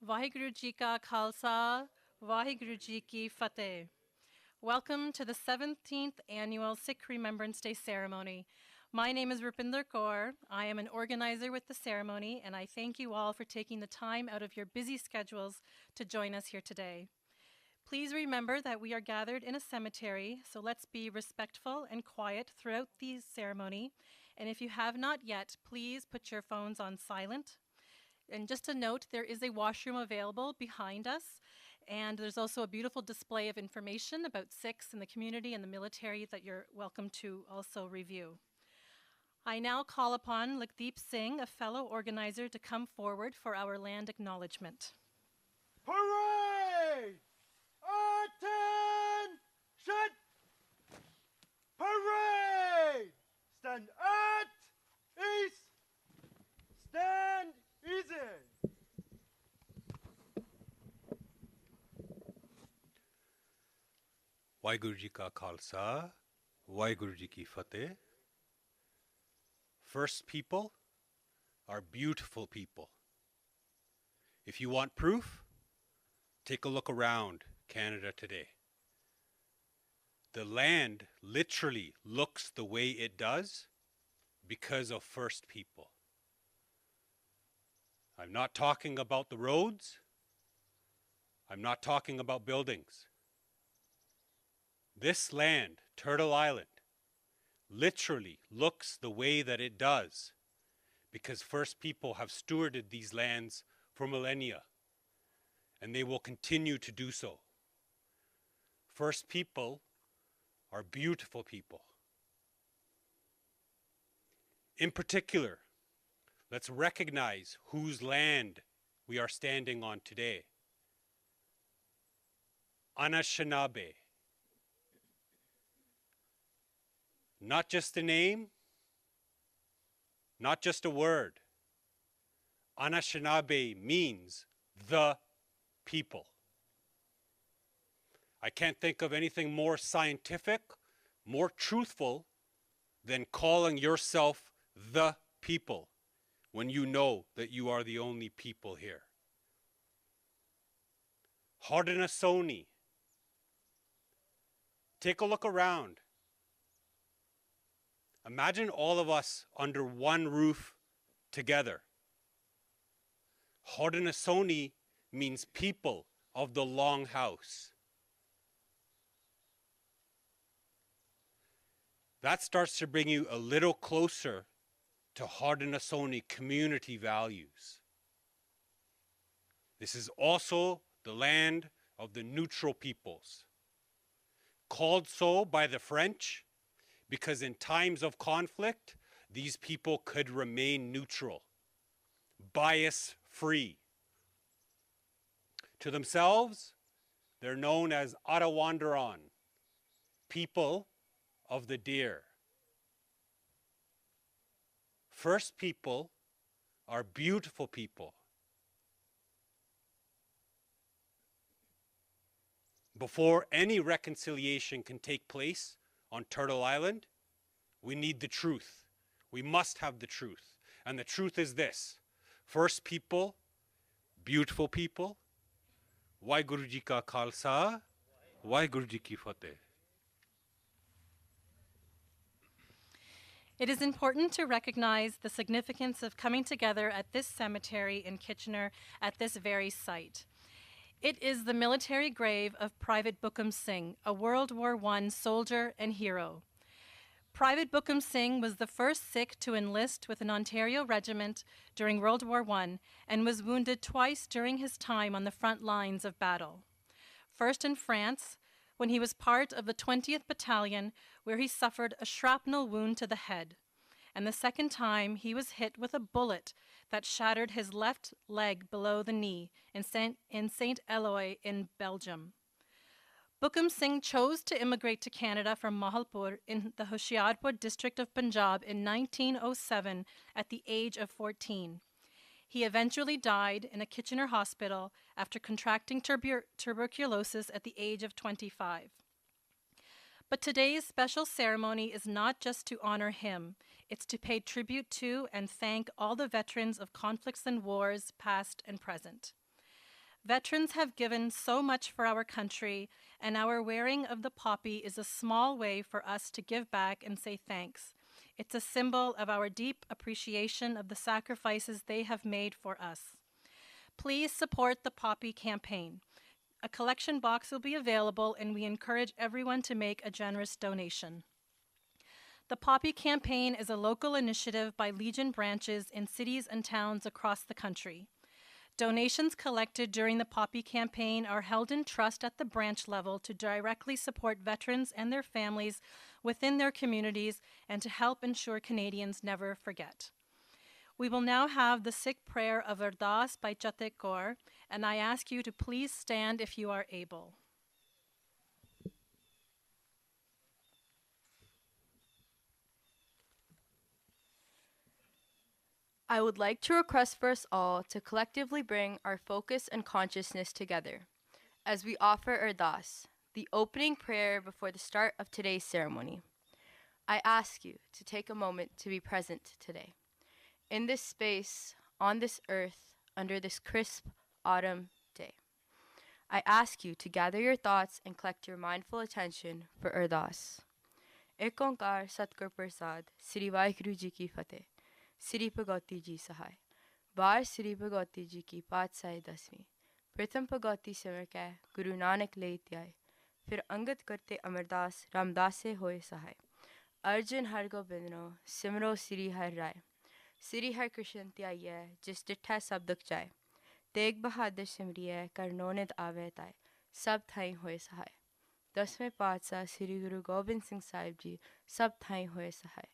Vaheguru Ji Ka Khalsa, Vaheguru Ji Ki Fateh. Welcome to the 17th Annual Sikh Remembrance Day Ceremony. My name is Rupinder Kaur. I am an organizer with the ceremony, and I thank you all for taking the time out of your busy schedules to join us here today. Please remember that we are gathered in a cemetery, so let's be respectful and quiet throughout the ceremony. And if you have not yet, please put your phones on silent. And just a note, there is a washroom available behind us, and there's also a beautiful display of information about Sikhs in the community and the military that you're welcome to also review. I now call upon Lakhdeep Singh, a fellow organizer, to come forward for our land acknowledgement. Parade! Attention! Parade! Stand at ease! Stand easy! Vaheguru Ji Ka Khalsa, Vaheguru Ji Ki Fateh. First people are beautiful people. If you want proof, take a look around Canada today. The land literally looks the way it does because of first people. I'm not talking about the roads. I'm not talking about buildings. This land, Turtle Island, literally looks the way that it does because first people have stewarded these lands for millennia, and they will continue to do so. First people are beautiful people. In particular, let's recognize whose land we are standing on today. Anishinaabe. Not just a name, not just a word. Anishinaabe means the people. I can't think of anything more scientific, more truthful than calling yourself the people when you know that you are the only people here. Haudenosaunee. Take a look around. Imagine all of us under one roof together. Haudenosaunee means people of the long house. That starts to bring you a little closer to Haudenosaunee community values. This is also the land of the neutral peoples, called so by the French because in times of conflict, these people could remain neutral, bias-free. To themselves, they're known as Arawandaron, people of the deer. First people are beautiful people. Before any reconciliation can take place on Turtle Island, we need the truth. We must have the truth. And the truth is this: first people, beautiful people. Vaheguru Ji Ka Khalsa, Vaheguru Ji Ki Fateh. It is important to recognize the significance of coming together at this cemetery in Kitchener at this very site. It is the military grave of Private Buckam Singh, a World War I soldier and hero. Private Buckam Singh was the first Sikh to enlist with an Ontario regiment during World War I and was wounded twice during his time on the front lines of battle. First in France, when he was part of the 20th Battalion, where he suffered a shrapnel wound to the head. And the second time, he was hit with a bullet that shattered his left leg below the knee in St. Eloi in Belgium. Buckam Singh chose to immigrate to Canada from Mahalpur in the Hoshiarpur district of Punjab in 1907 at the age of 14. He eventually died in a Kitchener hospital after contracting tuberculosis at the age of 25. But today's special ceremony is not just to honor him, it's to pay tribute to and thank all the veterans of conflicts and wars, past and present. Veterans have given so much for our country, and our wearing of the poppy is a small way for us to give back and say thanks. It's a symbol of our deep appreciation of the sacrifices they have made for us. Please support the Poppy campaign. A collection box will be available, and we encourage everyone to make a generous donation. The Poppy campaign is a local initiative by Legion branches in cities and towns across the country. Donations collected during the Poppy campaign are held in trust at the branch level to directly support veterans and their families within their communities and to help ensure Canadians never forget. We will now have the Sikh prayer of Ardaas by Chatrik Kaur, and I ask you to please stand if you are able. I would like to request for us all to collectively bring our focus and consciousness together as we offer Ardaas, the opening prayer before the start of today's ceremony. I ask you to take a moment to be present today. In this space, on this earth, under this crisp autumn day. I ask you to gather your thoughts and collect your mindful attention for Ardaas. Ek Onkar Satgur Prasad, Sri Vaheguru Ji Ki Fateh. Sri Bhagavati Ji Sahai. Bar Sri Bhagavati Ji Ki Patsai Dasmi. Pratham Bhagavati Simar Keh, Guru Nanak Leit Yai. Fir Angat Karte Amardas, Ramdas Se Hoye Sahai. Arjun Har Gobindno, Simro Sri Har Rai. Sri Har Krishan Tyaiye, Jis Dittha Sab Dukh Jai. Teg Bahadur Simriye, Karnonid Ave Tai. Sab Thai Hoye Sahai. Dasme Patsa Sri Guru Gobind Singh Sahib Ji, Sab Thai Hoye Sahai.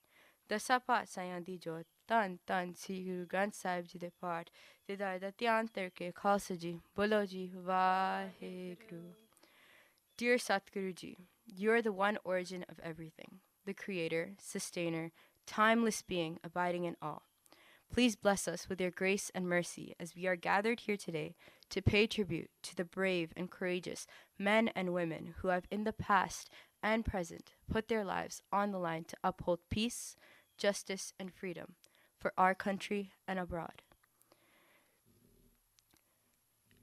Dasa Patsayan Di Jot, Tan Tan Sri Guru Granth Sahib Ji De Part, Didar Datyan Terke Khalsa Ji, Bolo Ji, Vaheguru. Dear Satguru Ji, you are the one origin of everything, the creator, sustainer, timeless being abiding in all. Please bless us with your grace and mercy as we are gathered here today to pay tribute to the brave and courageous men and women who have in the past and present put their lives on the line to uphold peace, justice, and freedom for our country and abroad.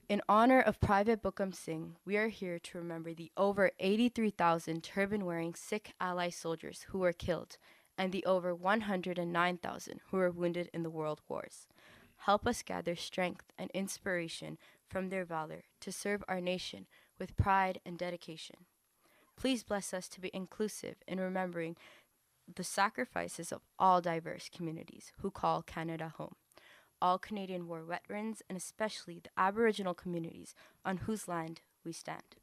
In honor of Private Buckam Singh, we are here to remember the over 83,000 turban-wearing Sikh ally soldiers who were killed and the over 109,000 who were wounded in the world wars. Help us gather strength and inspiration from their valor to serve our nation with pride and dedication. Please bless us to be inclusive in remembering the sacrifices of all diverse communities who call Canada home, all Canadian war veterans, and especially the Aboriginal communities on whose land we stand.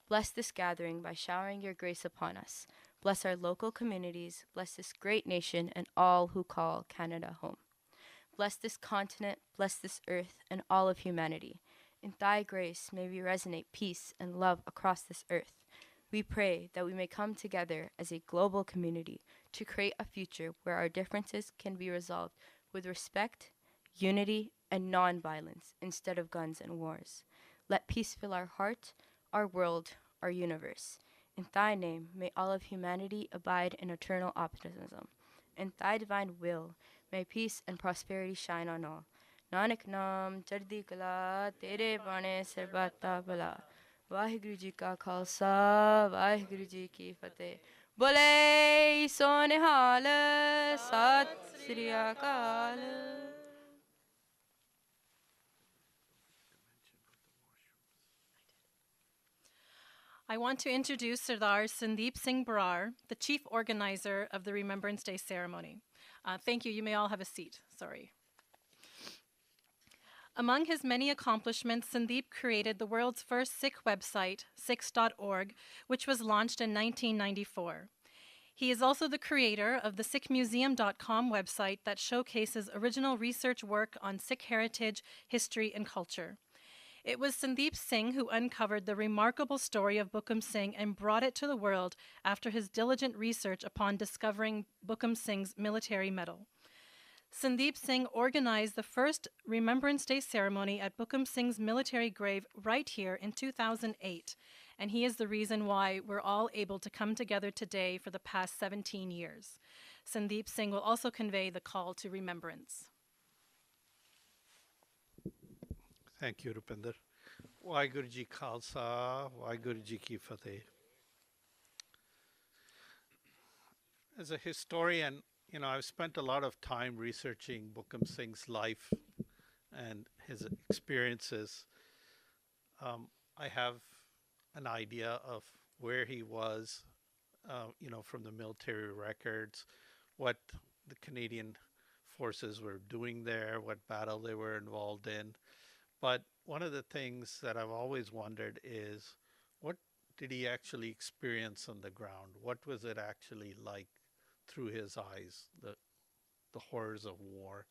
Bless this gathering by showering your grace upon us. Bless our local communities, bless this great nation, and all who call Canada home. Bless this continent, bless this earth, and all of humanity. In thy grace may we resonate peace and love across this earth. We pray that we may come together as a global community to create a future where our differences can be resolved with respect, unity, and non-violence instead of guns and wars. Let peace fill our heart, our world, our universe. In thy name, may all of humanity abide in eternal optimism. In thy divine will, may peace and prosperity shine on all. Nanak naam chardi kala, tere bane sarbata bala. Vaheguru Ji Ka Khalsa, Vaheguru Ji Ki Fateh. Bole Sonehal, Sat Sri Akal. I want to introduce Sardar Sandeep Singh Brar, the chief organizer of the Remembrance Day Ceremony. Thank you. You may all have a seat. Sorry. Among his many accomplishments, Sandeep created the world's first Sikh website, sikhs.org, which was launched in 1994. He is also the creator of the sikhmuseum.com website that showcases original research work on Sikh heritage, history, and culture. It was Sandeep Singh who uncovered the remarkable story of Buckam Singh and brought it to the world after his diligent research upon discovering Buckam Singh's military medal. Sandeep Singh organized the first Remembrance Day ceremony at Buckam Singh's military grave right here in 2008, and he is the reason why we're all able to come together today for the past 17 years. Sandeep Singh will also convey the call to remembrance. Thank you, Rupinder. Waheguru Ji Khalsa, Waheguru Ji Ki Fateh. As a historian, I've spent a lot of time researching Buckam Singh's life and his experiences. I have an idea of where he was, from the military records, what the Canadian forces were doing there, what battle they were involved in. But one of the things that I've always wondered is, what did he actually experience on the ground? What was it actually like through his eyes, the horrors of war?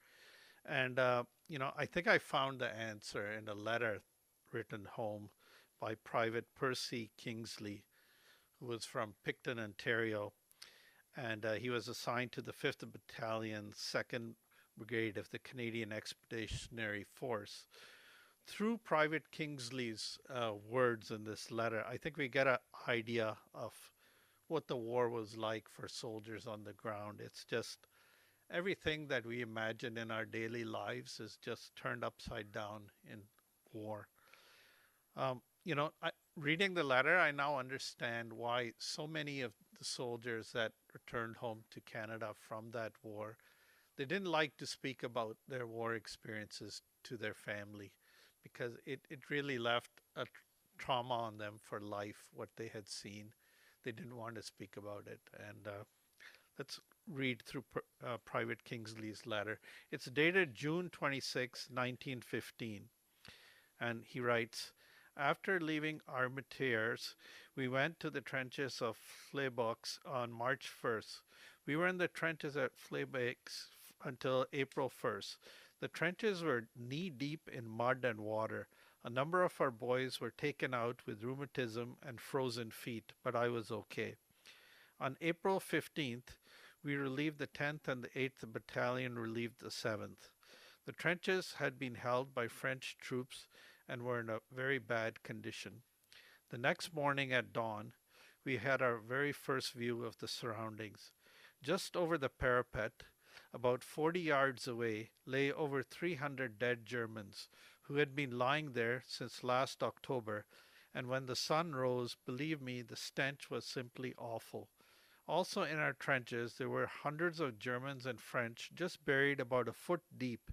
And, I think I found the answer in a letter written home by Private Percy Kingsley, who was from Picton, Ontario. And he was assigned to the 5th Battalion, 2nd Brigade of the Canadian Expeditionary Force. Through Private Kingsley's words in this letter, I think we get an idea of what the war was like for soldiers on the ground. It's just everything that we imagine in our daily lives is just turned upside down in war. Reading the letter, I now understand why so many of the soldiers that returned home to Canada from that war, they didn't like to speak about their war experiences to their family, because it really left a trauma on them for life, what they had seen. They didn't want to speak about it. And let's read through Private Kingsley's letter. It's dated June 26, 1915. And he writes, after leaving Armentières, we went to the trenches of Flaybox on March 1st. We were in the trenches at Flaybox until April 1st. The trenches were knee-deep in mud and water. A number of our boys were taken out with rheumatism and frozen feet, but I was okay. On April 15th, we relieved the 10th and the 8th Battalion relieved the 7th. The trenches had been held by French troops and were in a very bad condition. The next morning at dawn, we had our very first view of the surroundings. Just over the parapet, about 40 yards away, lay over 300 dead Germans who had been lying there since last October, and when the sun rose, believe me, the stench was simply awful. Also in our trenches, there were hundreds of Germans and French just buried about a foot deep,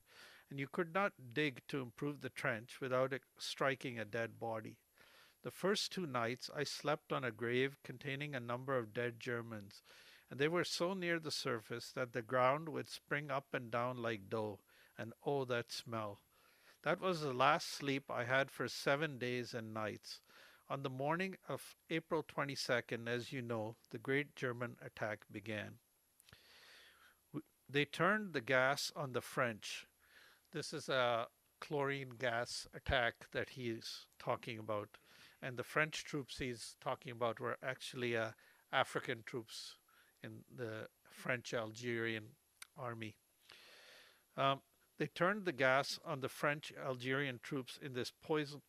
and you could not dig to improve the trench without striking a dead body. The first 2 nights I slept on a grave containing a number of dead Germans, and they were so near the surface that the ground would spring up and down like dough, and oh, that smell. That was the last sleep I had for 7 days and nights. On the morning of April 22nd, as you know, the great German attack began. They turned the gas on the French. This is a chlorine gas attack that he's talking about. And the French troops he's talking about were actually African troops in the French-Algerian army. They turned the gas on the French-Algerian troops in this poison,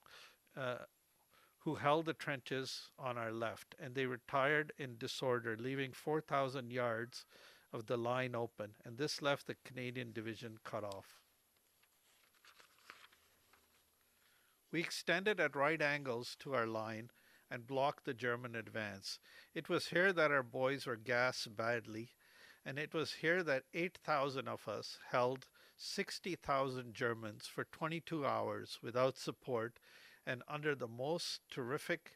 who held the trenches on our left, and they retired in disorder, leaving 4,000 yards of the line open, and this left the Canadian division cut off. We extended at right angles to our line and blocked the German advance. It was here that our boys were gassed badly, and it was here that 8,000 of us held 60,000 Germans for 22 hours without support and under the most terrific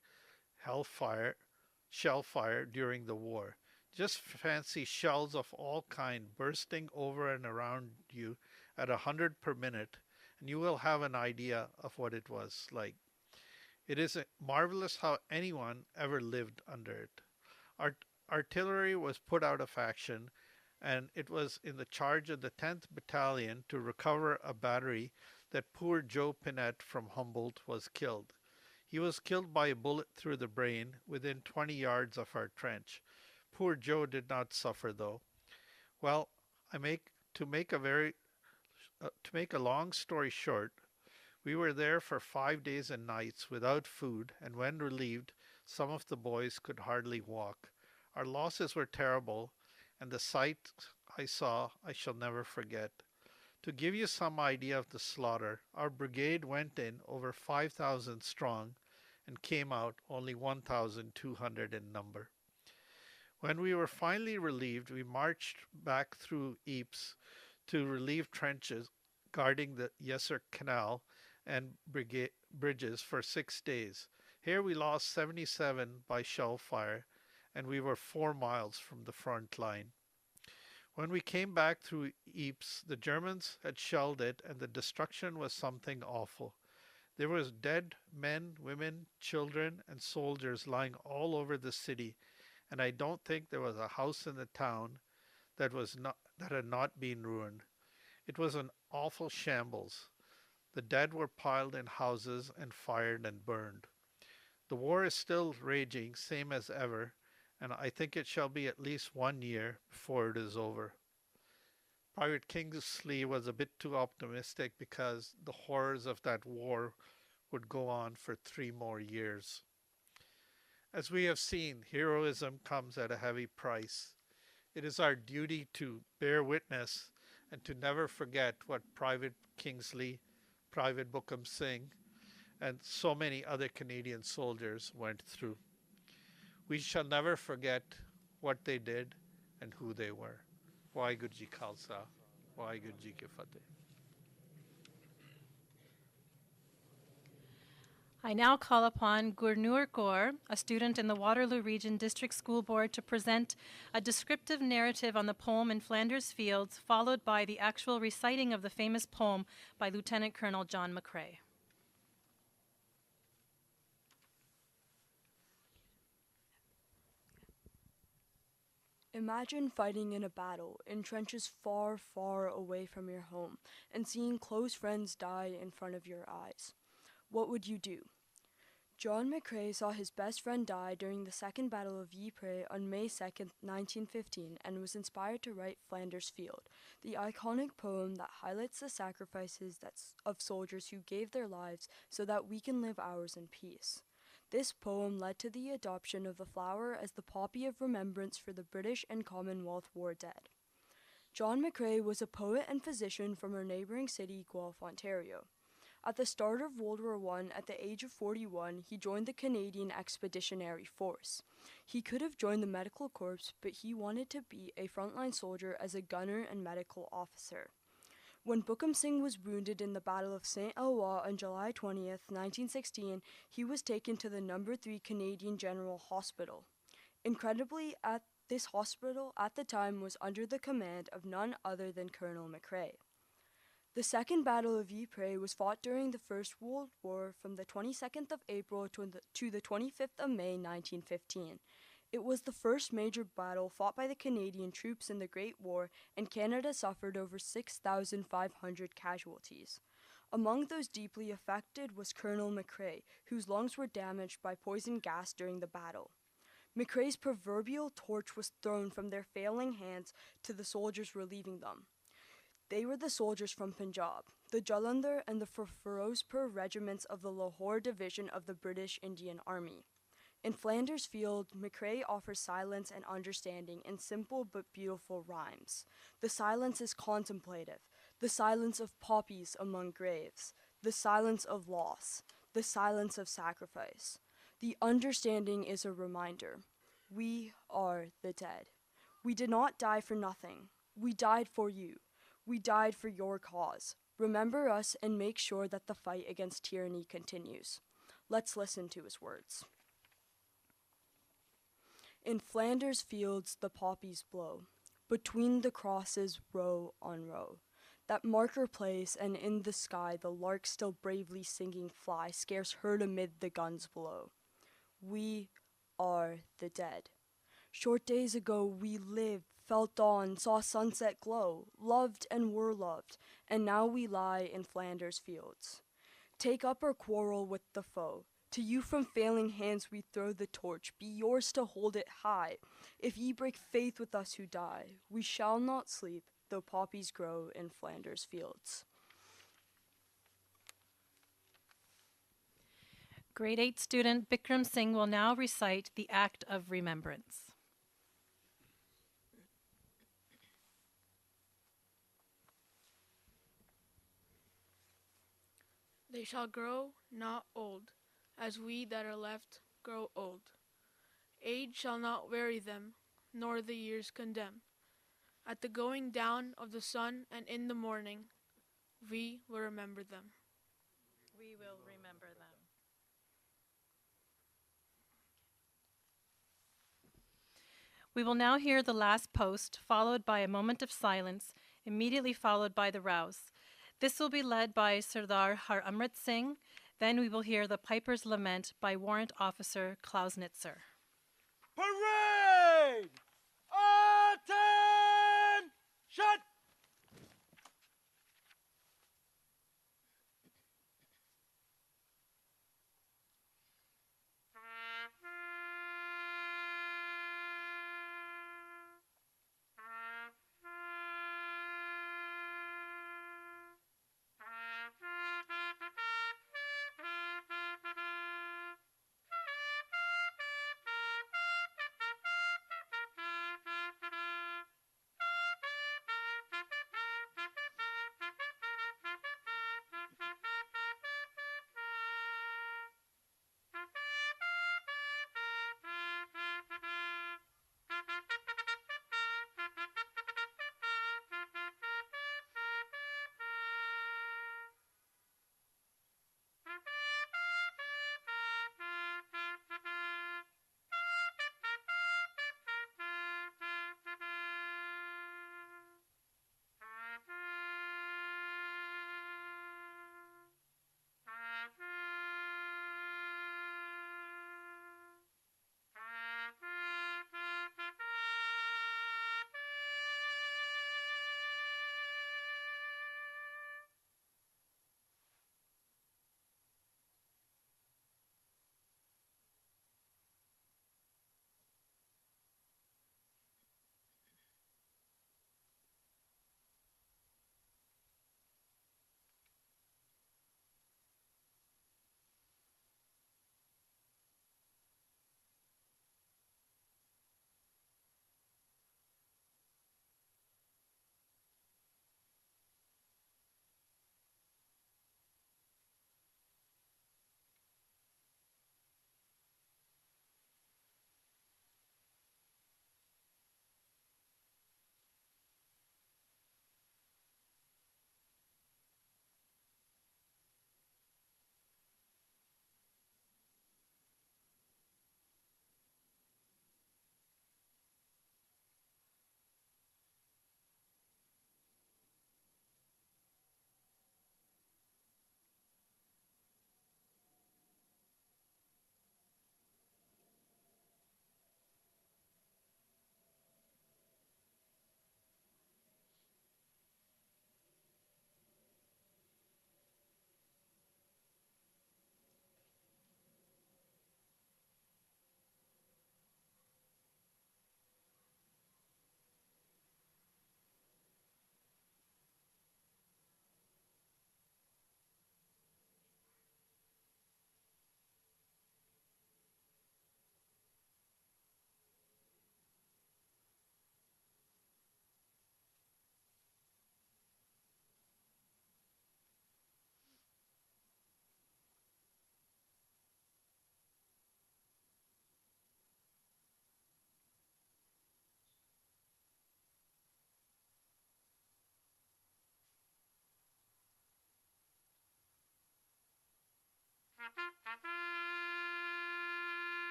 shell fire during the war. Just fancy shells of all kinds bursting over and around you at 100 per minute, and you will have an idea of what it was like. It is marvelous how anyone ever lived under it. Artillery was put out of action, and it was in the charge of the 10th Battalion to recover a battery that poor Joe Pinette from Humboldt was killed. He was killed by a bullet through the brain within 20 yards of our trench. Poor Joe did not suffer, though. Well, to make a long story short, we were there for 5 days and nights without food, and when relieved, some of the boys could hardly walk. Our losses were terrible, and the sight I saw I shall never forget. To give you some idea of the slaughter, our brigade went in over 5,000 strong and came out only 1,200 in number. When we were finally relieved, we marched back through Ypres to relieve trenches guarding the Yser Canal and bridges for 6 days. Here we lost 77 by shell fire, and we were 4 miles from the front line. When we came back through Ypres, the Germans had shelled it, and the destruction was something awful. There was dead men, women, children, and soldiers lying all over the city, and I don't think there was a house in the town that had not been ruined. It was an awful shambles. The dead were piled in houses and fired and burned. The war is still raging, same as ever, and I think it shall be at least 1 year before it is over. Private Kingsley was a bit too optimistic because the horrors of that war would go on for 3 more years. As we have seen, heroism comes at a heavy price. It is our duty to bear witness and to never forget what Private Kingsley, Private Buckam Singh, and so many other Canadian soldiers went through. We shall never forget what they did and who they were. Waheguru Ji Khalsa, Waheguru Ji Ki Fateh. I now call upon Gurnoor Kaur, a student in the Waterloo Region District School Board, to present a descriptive narrative on the poem in Flanders Fields, followed by the actual reciting of the famous poem by Lieutenant Colonel John McCrae. Imagine fighting in a battle in trenches far, far away from your home and seeing close friends die in front of your eyes. What would you do? John McCrae saw his best friend die during the Second Battle of Ypres on May 2nd, 1915, and was inspired to write Flanders Field, the iconic poem that highlights the sacrifices of soldiers who gave their lives so that we can live ours in peace. This poem led to the adoption of the flower as the poppy of remembrance for the British and Commonwealth war dead. John McCrae was a poet and physician from our neighbouring city, Guelph, Ontario. At the start of World War I, at the age of 41, he joined the Canadian Expeditionary Force. He could have joined the Medical Corps, but he wanted to be a frontline soldier as a gunner and medical officer. When Buckam Singh was wounded in the Battle of St. Eloi on July 20th, 1916, he was taken to the No. 3 Canadian General Hospital. Incredibly, this hospital at the time was under the command of none other than Colonel McCrae. The Second Battle of Ypres was fought during the First World War from the 22nd of April to the 25th of May 1915. It was the first major battle fought by the Canadian troops in the Great War, and Canada suffered over 6,500 casualties. Among those deeply affected was Colonel McCrae, whose lungs were damaged by poison gas during the battle. McCrae's proverbial torch was thrown from their failing hands to the soldiers relieving them. They were the soldiers from Punjab, the Jalandhar and the Firozpur regiments of the Lahore Division of the British Indian Army. In Flanders Field, McCrae offers silence and understanding in simple but beautiful rhymes. The silence is contemplative, the silence of poppies among graves, the silence of loss, the silence of sacrifice. The understanding is a reminder. We are the dead. We did not die for nothing. We died for you. We died for your cause. Remember us and make sure that the fight against tyranny continues. Let's listen to his words. In Flanders Fields the poppies blow, between the crosses row on row. That marker place, and in the sky the lark still bravely singing fly, scarce heard amid the guns below. We are the dead. Short days ago we lived, felt dawn, saw sunset glow, loved and were loved, and now we lie in Flanders Fields. Take up our quarrel with the foe. To you from failing hands we throw the torch, be yours to hold it high. If ye break faith with us who die, we shall not sleep, though poppies grow in Flanders Fields. Grade 8 student Bikram Singh will now recite the Act of Remembrance. They shall grow not old, as we that are left grow old. Age shall not weary them, nor the years condemn. At the going down of the sun and in the morning, we will remember them. We will remember them. We will now hear the last post, followed by a moment of silence, immediately followed by the rouse. This will be led by Sardar Haramrit Singh. Then we will hear the Piper's Lament by Warrant Officer Klausnitzer. Parade! Attention!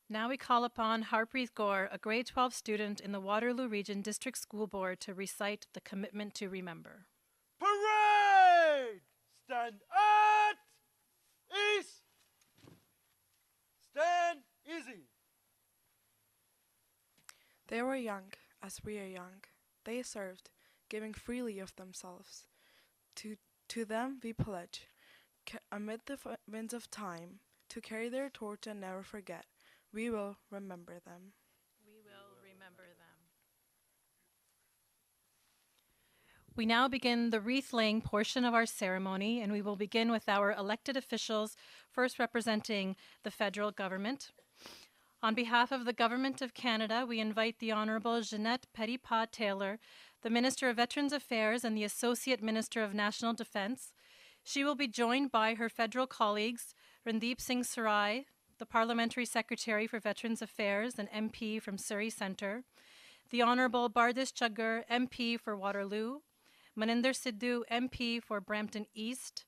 Now we call upon Harpreet Kaur, a grade 12 student in the Waterloo Region District School Board, to recite the commitment to remember. Parade! Stand at ease! Stand easy! They were young, as we are young. They served, giving freely of themselves. To them we pledge, amid the winds of time, to carry their torch and never forget. We will remember them. We will remember them. We now begin the wreath laying portion of our ceremony, and we will begin with our elected officials, first representing the federal government. On behalf of the Government of Canada, we invite the Honourable Ginette Petitpas-Taylor, the Minister of Veterans Affairs and the Associate Minister of National Defence. She will be joined by her federal colleagues, Randeep Singh Sarai, the Parliamentary Secretary for Veterans Affairs and MP from Surrey Centre, the Honourable Bardish Chugger, MP for Waterloo, Maninder Sidhu, MP for Brampton East,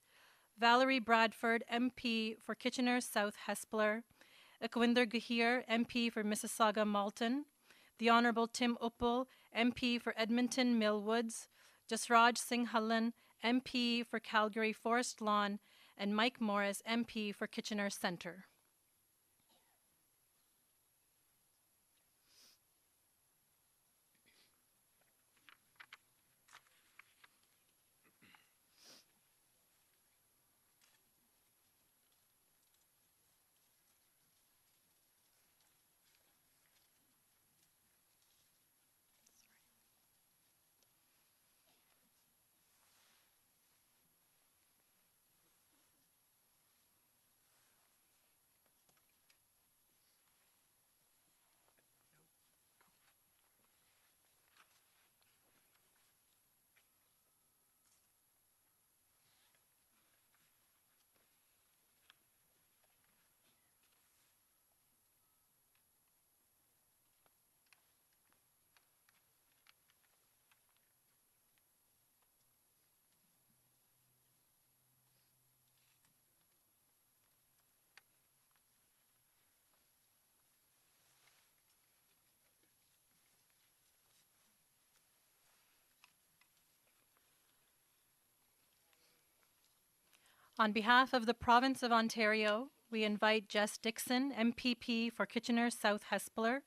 Valerie Bradford, MP for Kitchener South Hespeler, Akwinder Gahir, MP for Mississauga Malton, the Honourable Tim Uppal, MP for Edmonton Millwoods, Jasraj Singh Hullan, MP for Calgary Forest Lawn, and Mike Morris, MP for Kitchener Centre. On behalf of the Province of Ontario, we invite Jess Dixon, MPP for Kitchener South Hespeler,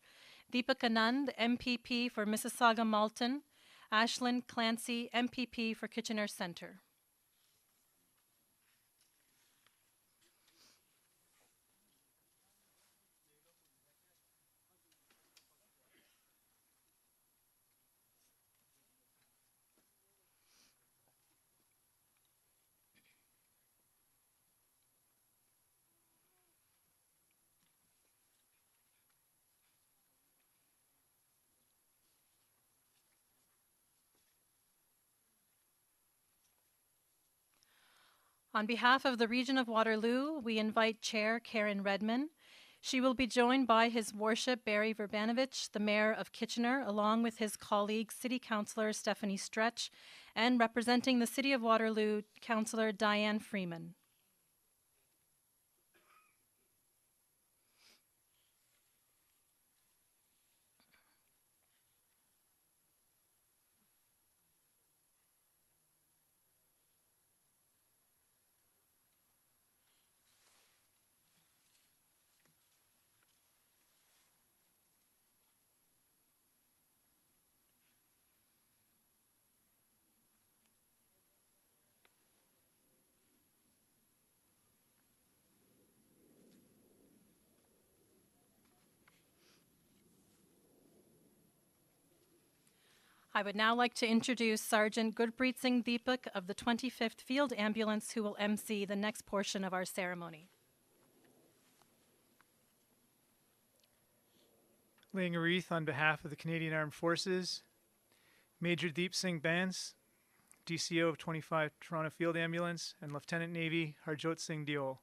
Deepak Anand, MPP for Mississauga Malton, Ashlyn Clancy, MPP for Kitchener Centre. On behalf of the Region of Waterloo, we invite Chair Karen Redman. She will be joined by His Worship Barry Verbanovich, the Mayor of Kitchener, along with his colleague, City Councillor Stephanie Stretch, and representing the City of Waterloo, Councillor Diane Freeman. I would now like to introduce Sergeant Gurpreet Singh Deepak of the 25th Field Ambulance, who will MC the next portion of our ceremony. Laying a wreath on behalf of the Canadian Armed Forces, Major Deep Singh Bans, DCO of 25 Toronto Field Ambulance, and Lieutenant Navy Harjot Singh Diol.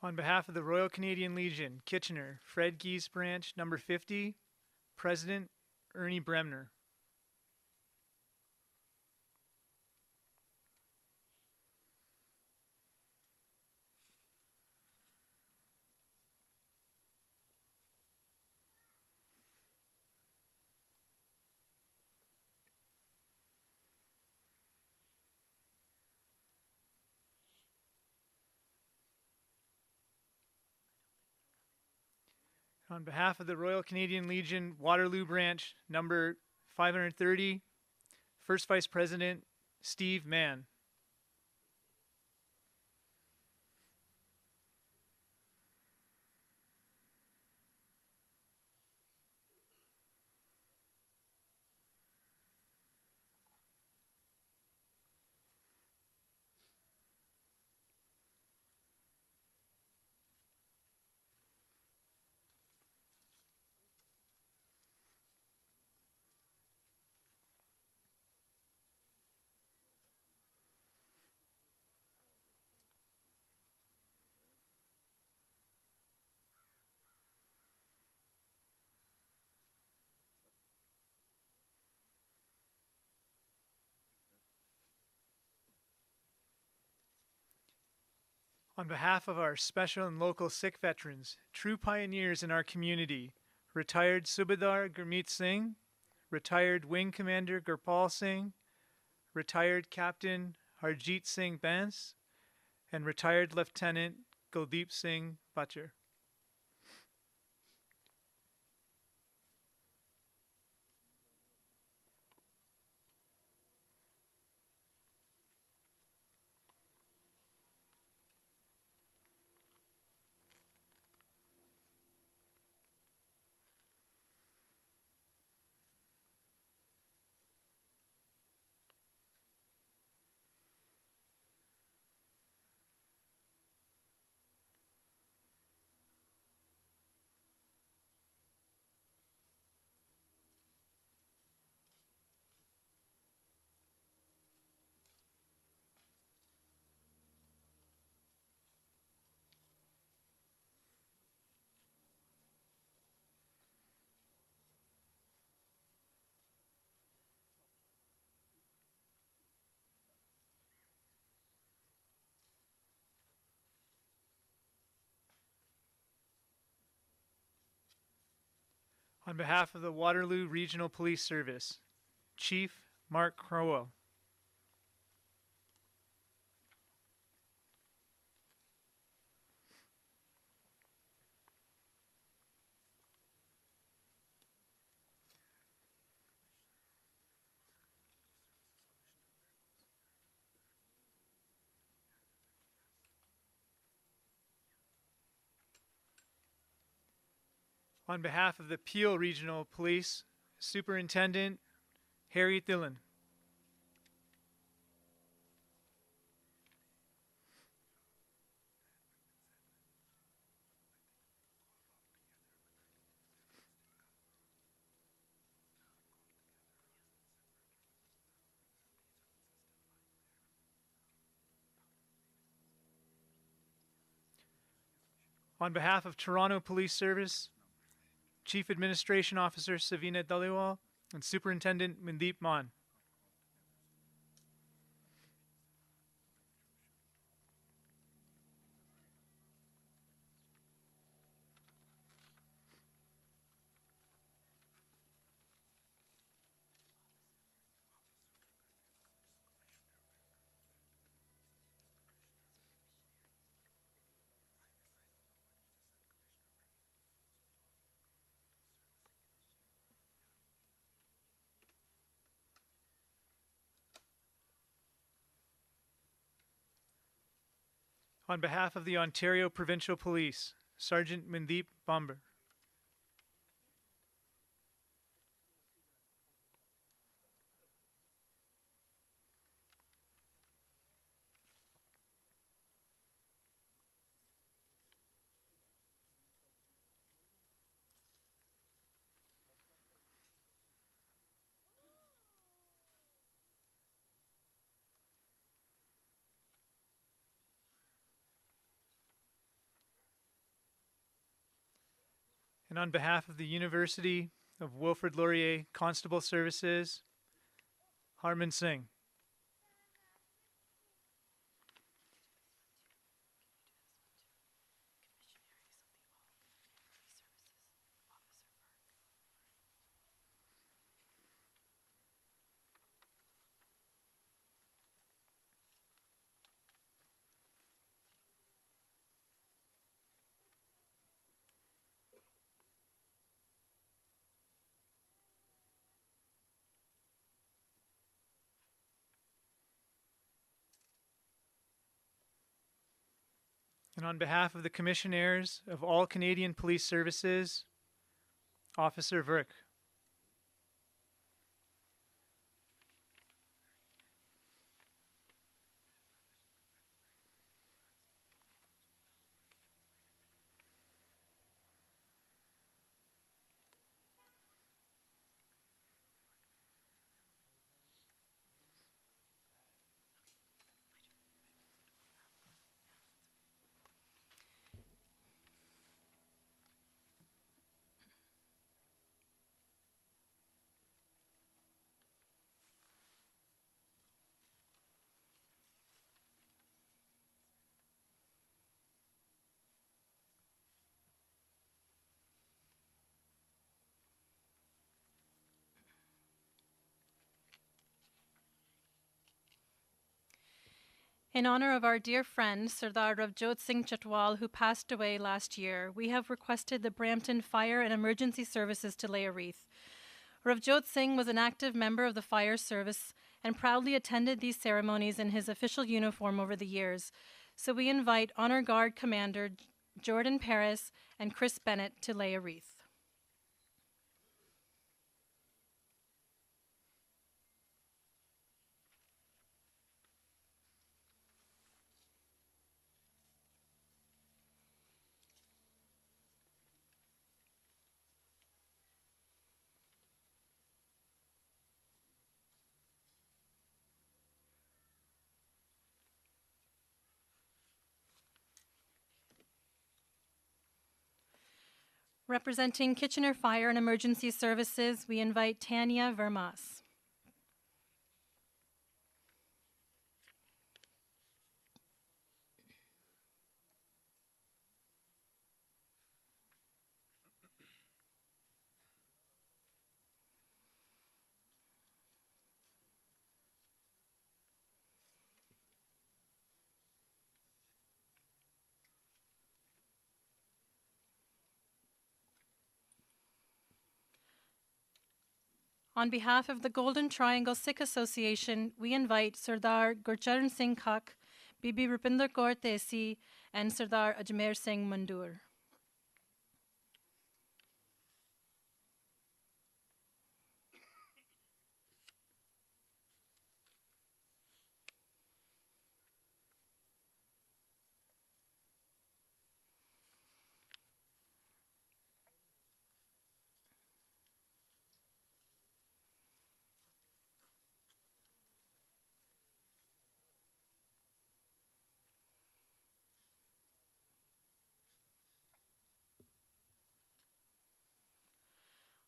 On behalf of the Royal Canadian Legion, Kitchener, Fred Geese Branch, number 50, President Ernie Bremner. On behalf of the Royal Canadian Legion, Waterloo Branch, number 530, First Vice President Steve Mann. On behalf of our special and local Sikh veterans, true pioneers in our community, retired Subedar Gurmeet Singh, retired Wing Commander Gurpal Singh, retired Captain Harjit Singh Bance, and retired Lieutenant Guldeep Singh Butcher. On behalf of the Waterloo Regional Police Service, Chief Mark Crowell. On behalf of the Peel Regional Police, Superintendent Harry Dillon. On behalf of Toronto Police Service, Chief Administration Officer Savina Dhaliwal and Superintendent Mandeep Maan. On behalf of the Ontario Provincial Police, Sergeant Mandeep Bomber. And on behalf of the University of Wilfrid Laurier Constable Services, Harman Singh. And on behalf of the Commissionaires of all Canadian Police Services, Officer Verk. In honor of our dear friend, Sardar Ravjot Singh Chatwal, who passed away last year, we have requested the Brampton Fire and Emergency Services to lay a wreath. Ravjot Singh was an active member of the fire service and proudly attended these ceremonies in his official uniform over the years. So we invite Honor Guard Commander Jordan Paris and Chris Bennett to lay a wreath. Representing Kitchener Fire and Emergency Services, we invite Tanya Vermas. On behalf of the Golden Triangle Sikh Association, we invite Sardar Gurcharan Singh Khak, Bibi Rupinder Kaur Tesi, and Sardar Ajmer Singh Mandur.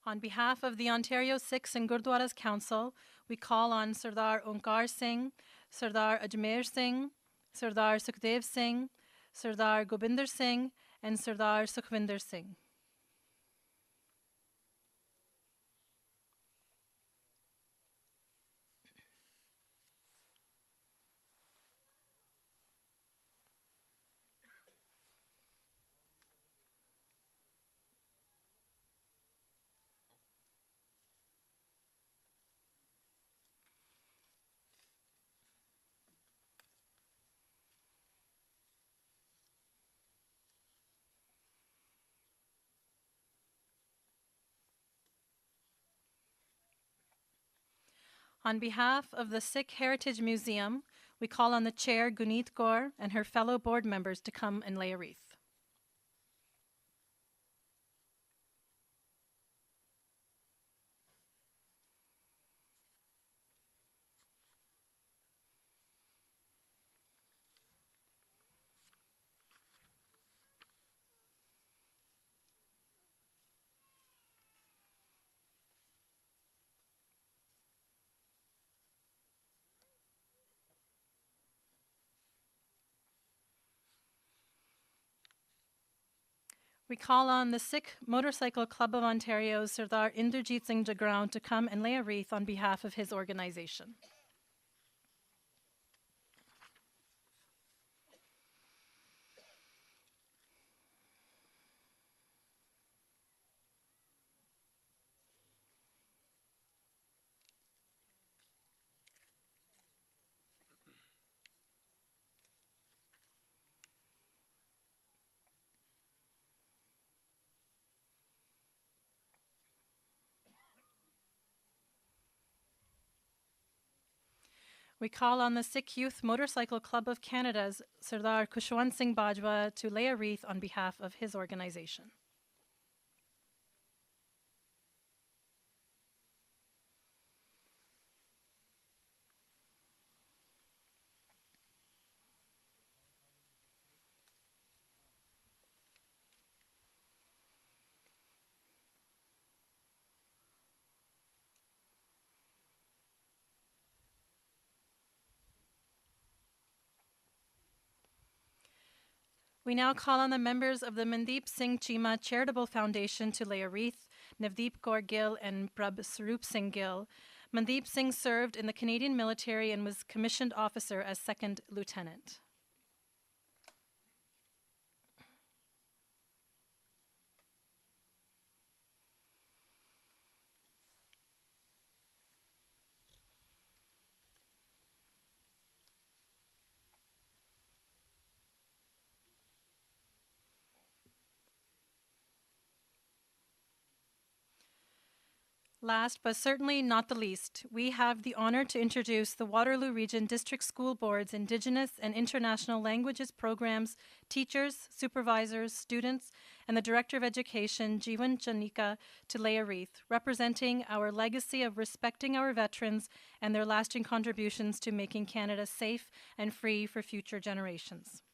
On behalf of the Ontario Sikhs and Gurdwaras Council, we call on Sardar Onkar Singh, Sardar Ajmer Singh, Sardar Sukhdev Singh, Sardar Gobinder Singh, and Sardar Sukhvinder Singh. On behalf of the Sikh Heritage Museum, we call on the chair, Gunit Kaur, and her fellow board members to come and lay a wreath. We call on the Sikh Motorcycle Club of Ontario's Sardar Inderjeet Singh Jaground to come and lay a wreath on behalf of his organization. We call on the Sikh Youth Motorcycle Club of Canada's Sardar Kushwant Singh Bajwa to lay a wreath on behalf of his organization. We now call on the members of the Mandeep Singh Chima Charitable Foundation to lay a wreath, Navdeep Kaur Gill and Prabh Sarup Singh Gill. Mandeep Singh served in the Canadian military and was commissioned officer as second lieutenant. Last but certainly not the least, we have the honor to introduce the Waterloo Region District School Board's Indigenous and International Languages Programs, teachers, supervisors, students, and the Director of Education, Jeewan Chanicka, to lay a wreath, representing our legacy of respecting our veterans and their lasting contributions to making Canada safe and free for future generations.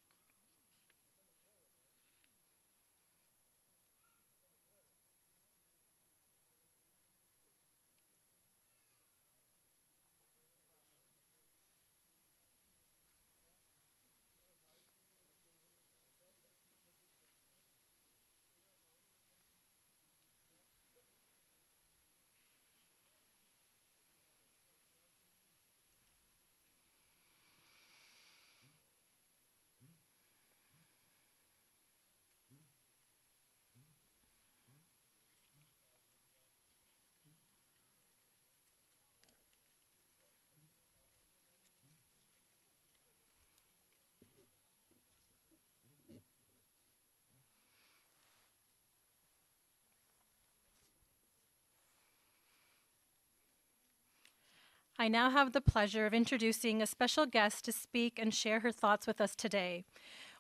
I now have the pleasure of introducing a special guest to speak and share her thoughts with us today.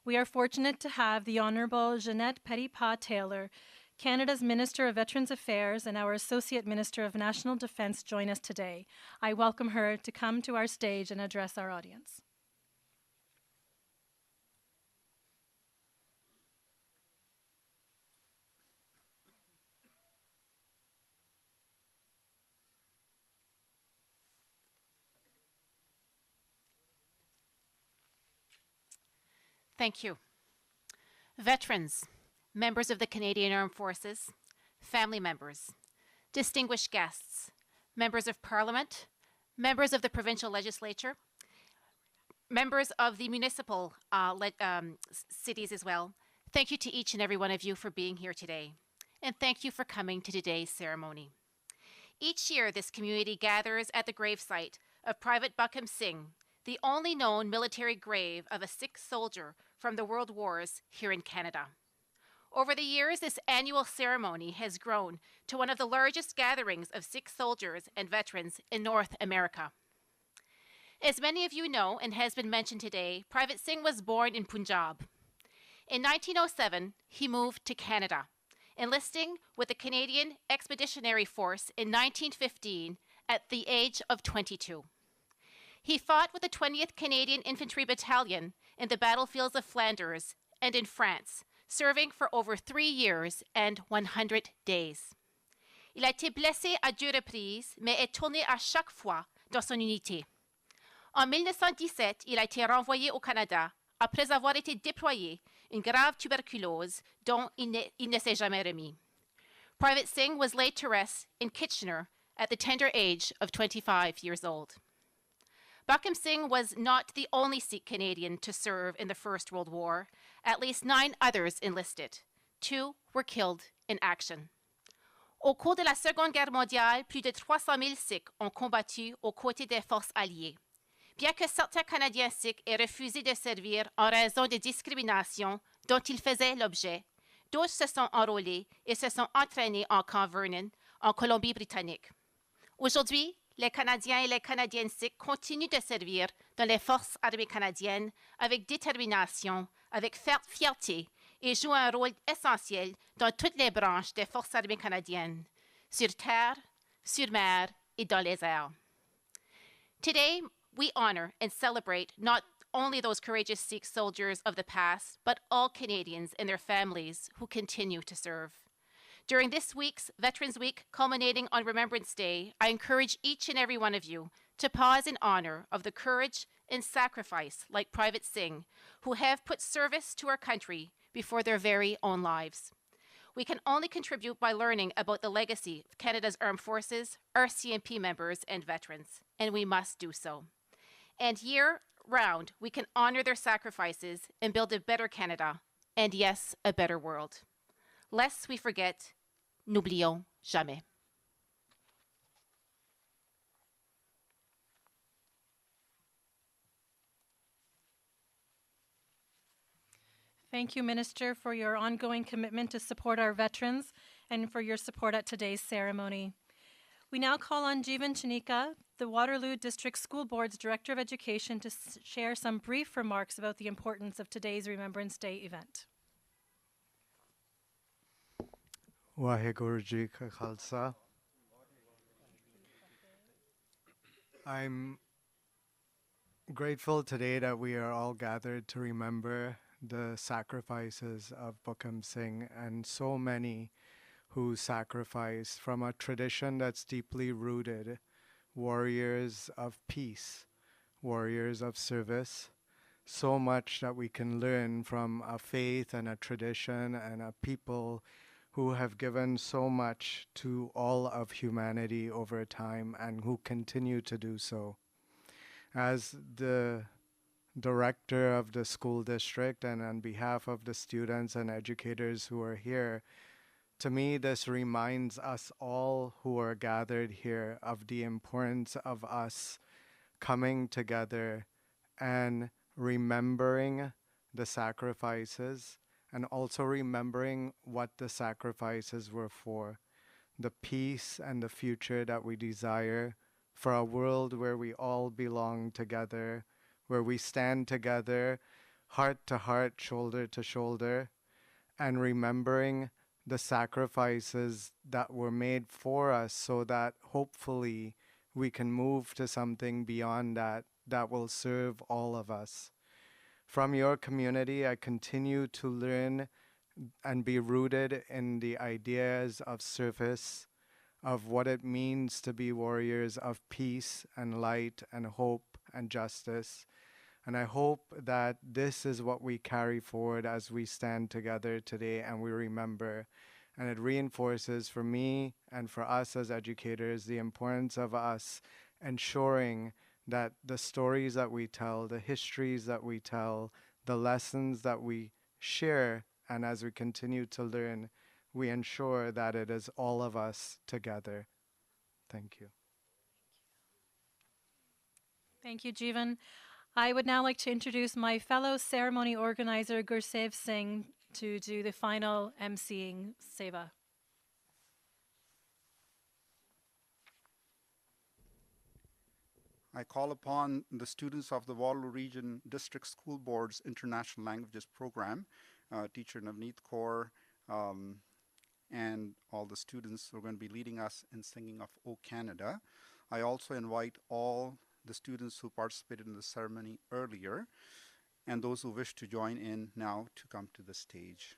We are fortunate to have the Honourable Ginette Petitpas Taylor, Canada's Minister of Veterans Affairs and our Associate Minister of National Defence, join us today. I welcome her to come to our stage and address our audience. Thank you. Veterans, members of the Canadian Armed Forces, family members, distinguished guests, members of Parliament, members of the provincial legislature, members of the municipal cities as well. Thank you to each and every one of you for being here today. And thank you for coming to today's ceremony. Each year, this community gathers at the gravesite of Private Buckam Singh, the only known military grave of a Sikh soldier from the World Wars here in Canada. Over the years, this annual ceremony has grown to one of the largest gatherings of Sikh soldiers and veterans in North America. As many of you know, and has been mentioned today, Private Singh was born in Punjab. In 1907, he moved to Canada, enlisting with the Canadian Expeditionary Force in 1915 at the age of 22. He fought with the 20th Canadian Infantry Battalion in the battlefields of Flanders and in France, serving for over 3 years and 100 days. Il a été blessé à 2 reprises, mais est tourné à chaque fois dans son unité. En 1917, il a été renvoyé au Canada, après avoir été déployé une grave tuberculose dont il ne s'est jamais remis. Private Singh was laid to rest in Kitchener at the tender age of 25 years old. Buckam Singh was not the only Sikh Canadian to serve in the First World War. At least 9 others enlisted. 2 were killed in action. Au cours de la Seconde Guerre mondiale, plus de 300 000 Sikhs ont combattu aux côtés des forces alliées. Bien que certains Canadiens sikhs aient refusé de servir en raison de discriminations dont ils faisaient l'objet, d'autres se sont enrôlés et se sont entraînés en Camp Vernon, en Colombie-Britannique. Aujourd'hui, les Canadiens et les Canadiennes sikhs continuent de servir dans les forces armées canadiennes avec détermination, avec fierté et jouent un rôle essentiel dans toutes les branches des forces armées canadiennes, sur terre, sur mer et dans les airs. Today, we honor and celebrate not only those courageous Sikh soldiers of the past, but all Canadians and their families who continue to serve. During this week's Veterans Week, culminating on Remembrance Day, I encourage each and every one of you to pause in honor of the courage and sacrifice like Private Singh, who have put service to our country before their very own lives. We can only contribute by learning about the legacy of Canada's armed forces, our CMP members, and veterans, and we must do so. And year-round, we can honor their sacrifices and build a better Canada, and yes, a better world. Lest we forget, n'oublions jamais. Thank you, Minister, for your ongoing commitment to support our veterans and for your support at today's ceremony. We now call on Jeewan Chanicka, the Waterloo District School Board's Director of Education, to share some brief remarks about the importance of today's Remembrance Day event. Waheguru Ji Ka Khalsa. I'm grateful today that we are all gathered to remember the sacrifices of Buckam Singh and so many who sacrificed from a tradition that's deeply rooted, warriors of peace, warriors of service. So much that we can learn from a faith and a tradition and a people who have given so much to all of humanity over time and who continue to do so. As the director of the school district and on behalf of the students and educators who are here, to me, this reminds us all who are gathered here of the importance of us coming together and remembering the sacrifices and also remembering what the sacrifices were for, the peace and the future that we desire, for a world where we all belong together, where we stand together, heart to heart, shoulder to shoulder, and remembering the sacrifices that were made for us so that hopefully we can move to something beyond that that will serve all of us. From your community, I continue to learn and be rooted in the ideas of service, of what it means to be warriors of peace and light and hope and justice. And I hope that this is what we carry forward as we stand together today and we remember. And it reinforces for me and for us as educators the importance of us ensuring that the stories that we tell, the histories that we tell, the lessons that we share, and as we continue to learn, we ensure that it is all of us together. Thank you. Thank you, Jeewan. I would now like to introduce my fellow ceremony organizer, Gursev Singh, to do the final emceeing seva. I call upon the students of the Waterloo Region District School Board's International Languages Program, teacher Navneet Kaur, and all the students who are going to be leading us in singing of O Canada. I also invite all the students who participated in the ceremony earlier and those who wish to join in now to come to the stage.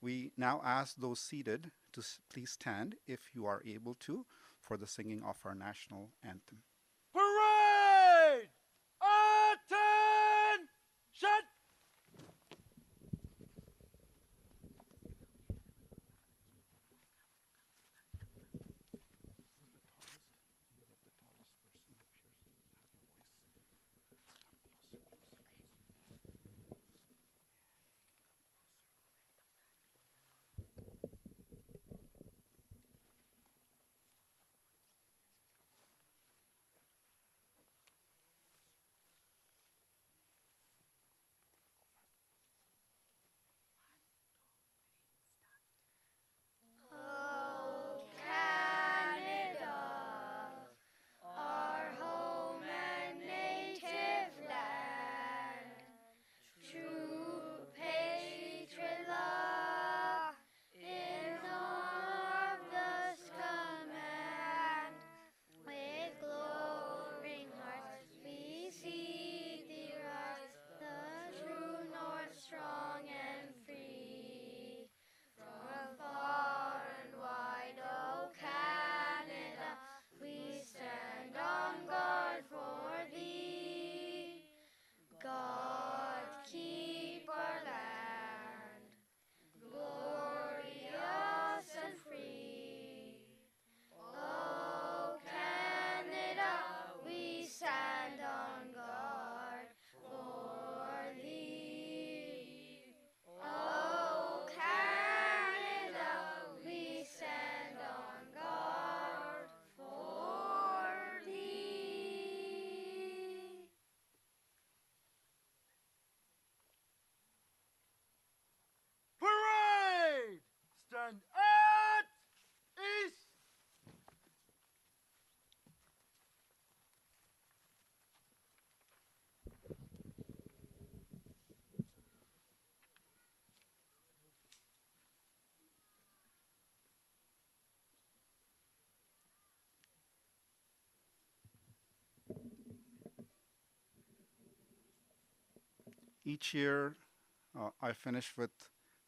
We now ask those seated to please stand if you are able to for the singing of our national anthem. Parade! Attention! Each year, I finish with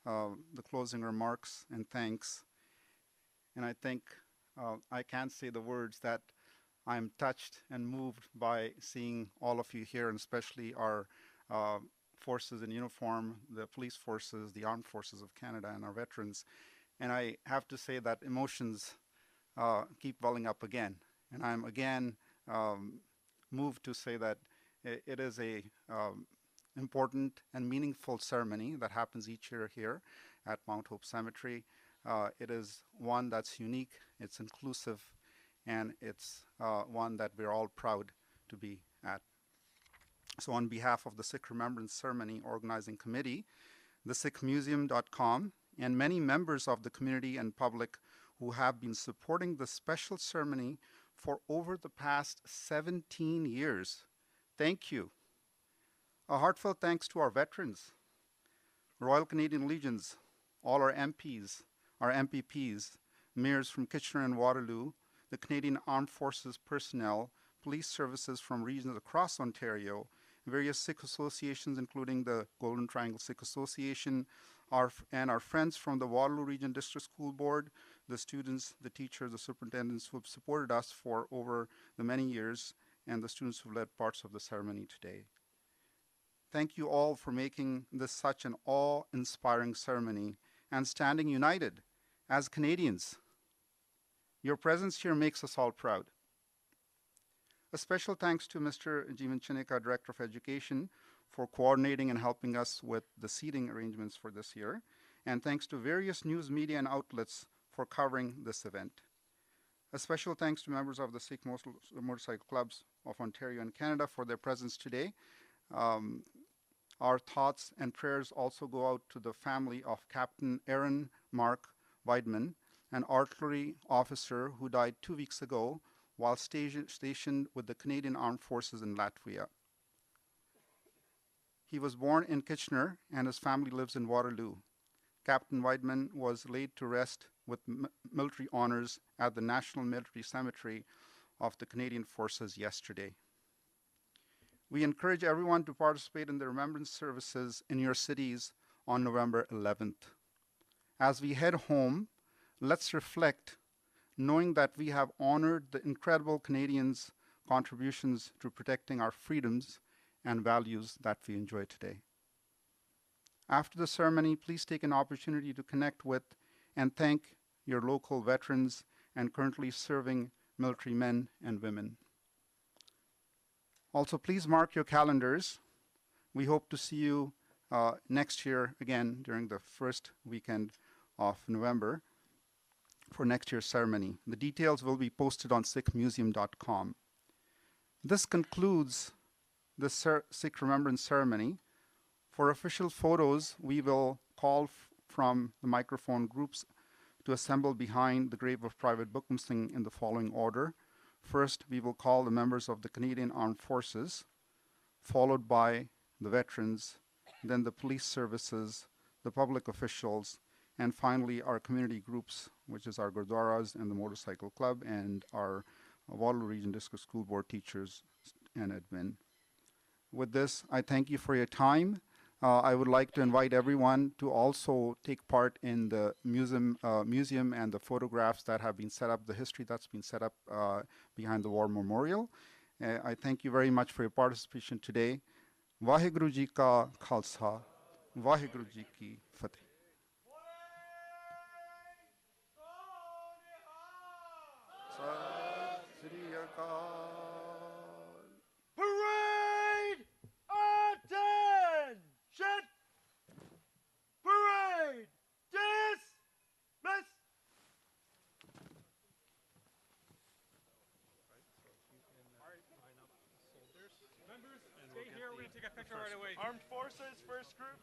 the closing remarks and thanks. And I think I can't say the words that I'm touched and moved by seeing all of you here, and especially our forces in uniform, the police forces, the armed forces of Canada, and our veterans. And I have to say that emotions keep welling up again. And I'm again moved to say that it is a important and meaningful ceremony that happens each year here at Mount Hope Cemetery. It is one that's unique, it's inclusive, and it's one that we're all proud to be at. So on behalf of the Sikh Remembrance Ceremony Organizing Committee, the SikhMuseum.com, and many members of the community and public who have been supporting the special ceremony for over the past 17 years, thank you. A heartfelt thanks to our veterans, Royal Canadian Legions, all our MPs, our MPPs, mayors from Kitchener and Waterloo, the Canadian Armed Forces personnel, police services from regions across Ontario, various Sikh associations, including the Golden Triangle Sikh Association, and our friends from the Waterloo Region District School Board, the students, the teachers, the superintendents who have supported us for over the many years, and the students who led parts of the ceremony today. Thank you all for making this such an awe-inspiring ceremony and standing united as Canadians. Your presence here makes us all proud. A special thanks to Mr. Jeewan Chanicka, Director of Education, for coordinating and helping us with the seating arrangements for this year. And thanks to various news media and outlets for covering this event. A special thanks to members of the Sikh Motorcycle Clubs of Ontario and Canada for their presence today. Our thoughts and prayers also go out to the family of Captain Aaron Mark Weidman, an artillery officer who died 2 weeks ago while stationed with the Canadian Armed Forces in Latvia. He was born in Kitchener and his family lives in Waterloo. Captain Weidman was laid to rest with military honors at the National Military Cemetery of the Canadian Forces yesterday. We encourage everyone to participate in the remembrance services in your cities on November 11th. As we head home, let's reflect, knowing that we have honored the incredible Canadians' contributions to protecting our freedoms and values that we enjoy today. After the ceremony, please take an opportunity to connect with and thank your local veterans and currently serving military men and women. Also, please mark your calendars. We hope to see you next year again during the first weekend of November for next year's ceremony. The details will be posted on sikhmuseum.com. This concludes the Sikh Remembrance Ceremony. For official photos, we will call from the microphone groups to assemble behind the grave of Private Buckam Singh in the following order. First, we will call the members of the Canadian Armed Forces, followed by the veterans, then the police services, the public officials, and finally our community groups, which is our Gurdwaras and the Motorcycle Club and our Waterloo Region District School Board teachers and admin. With this, I thank you for your time. I would like to invite everyone to also take part in the museum and the photographs that have been set up, the history that's been set up behind the War Memorial. I thank you very much for your participation today. Vaheguru Ji Ka Khalsa, Vaheguru Ji Ki Fateh. Parade! Attention! Parade! Dismiss! Members, stay here. We're going to take a picture right away. Armed Forces, first group.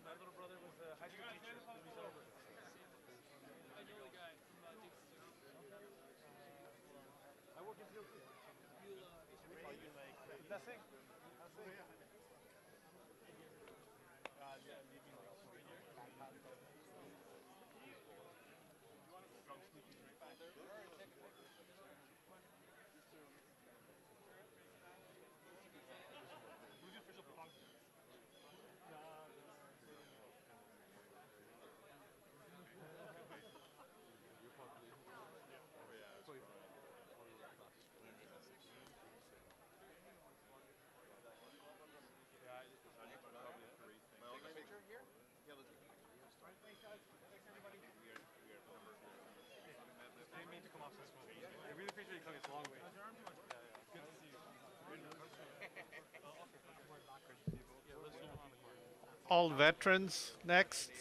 My little brother was a high school teacher. It's a long way. All veterans next.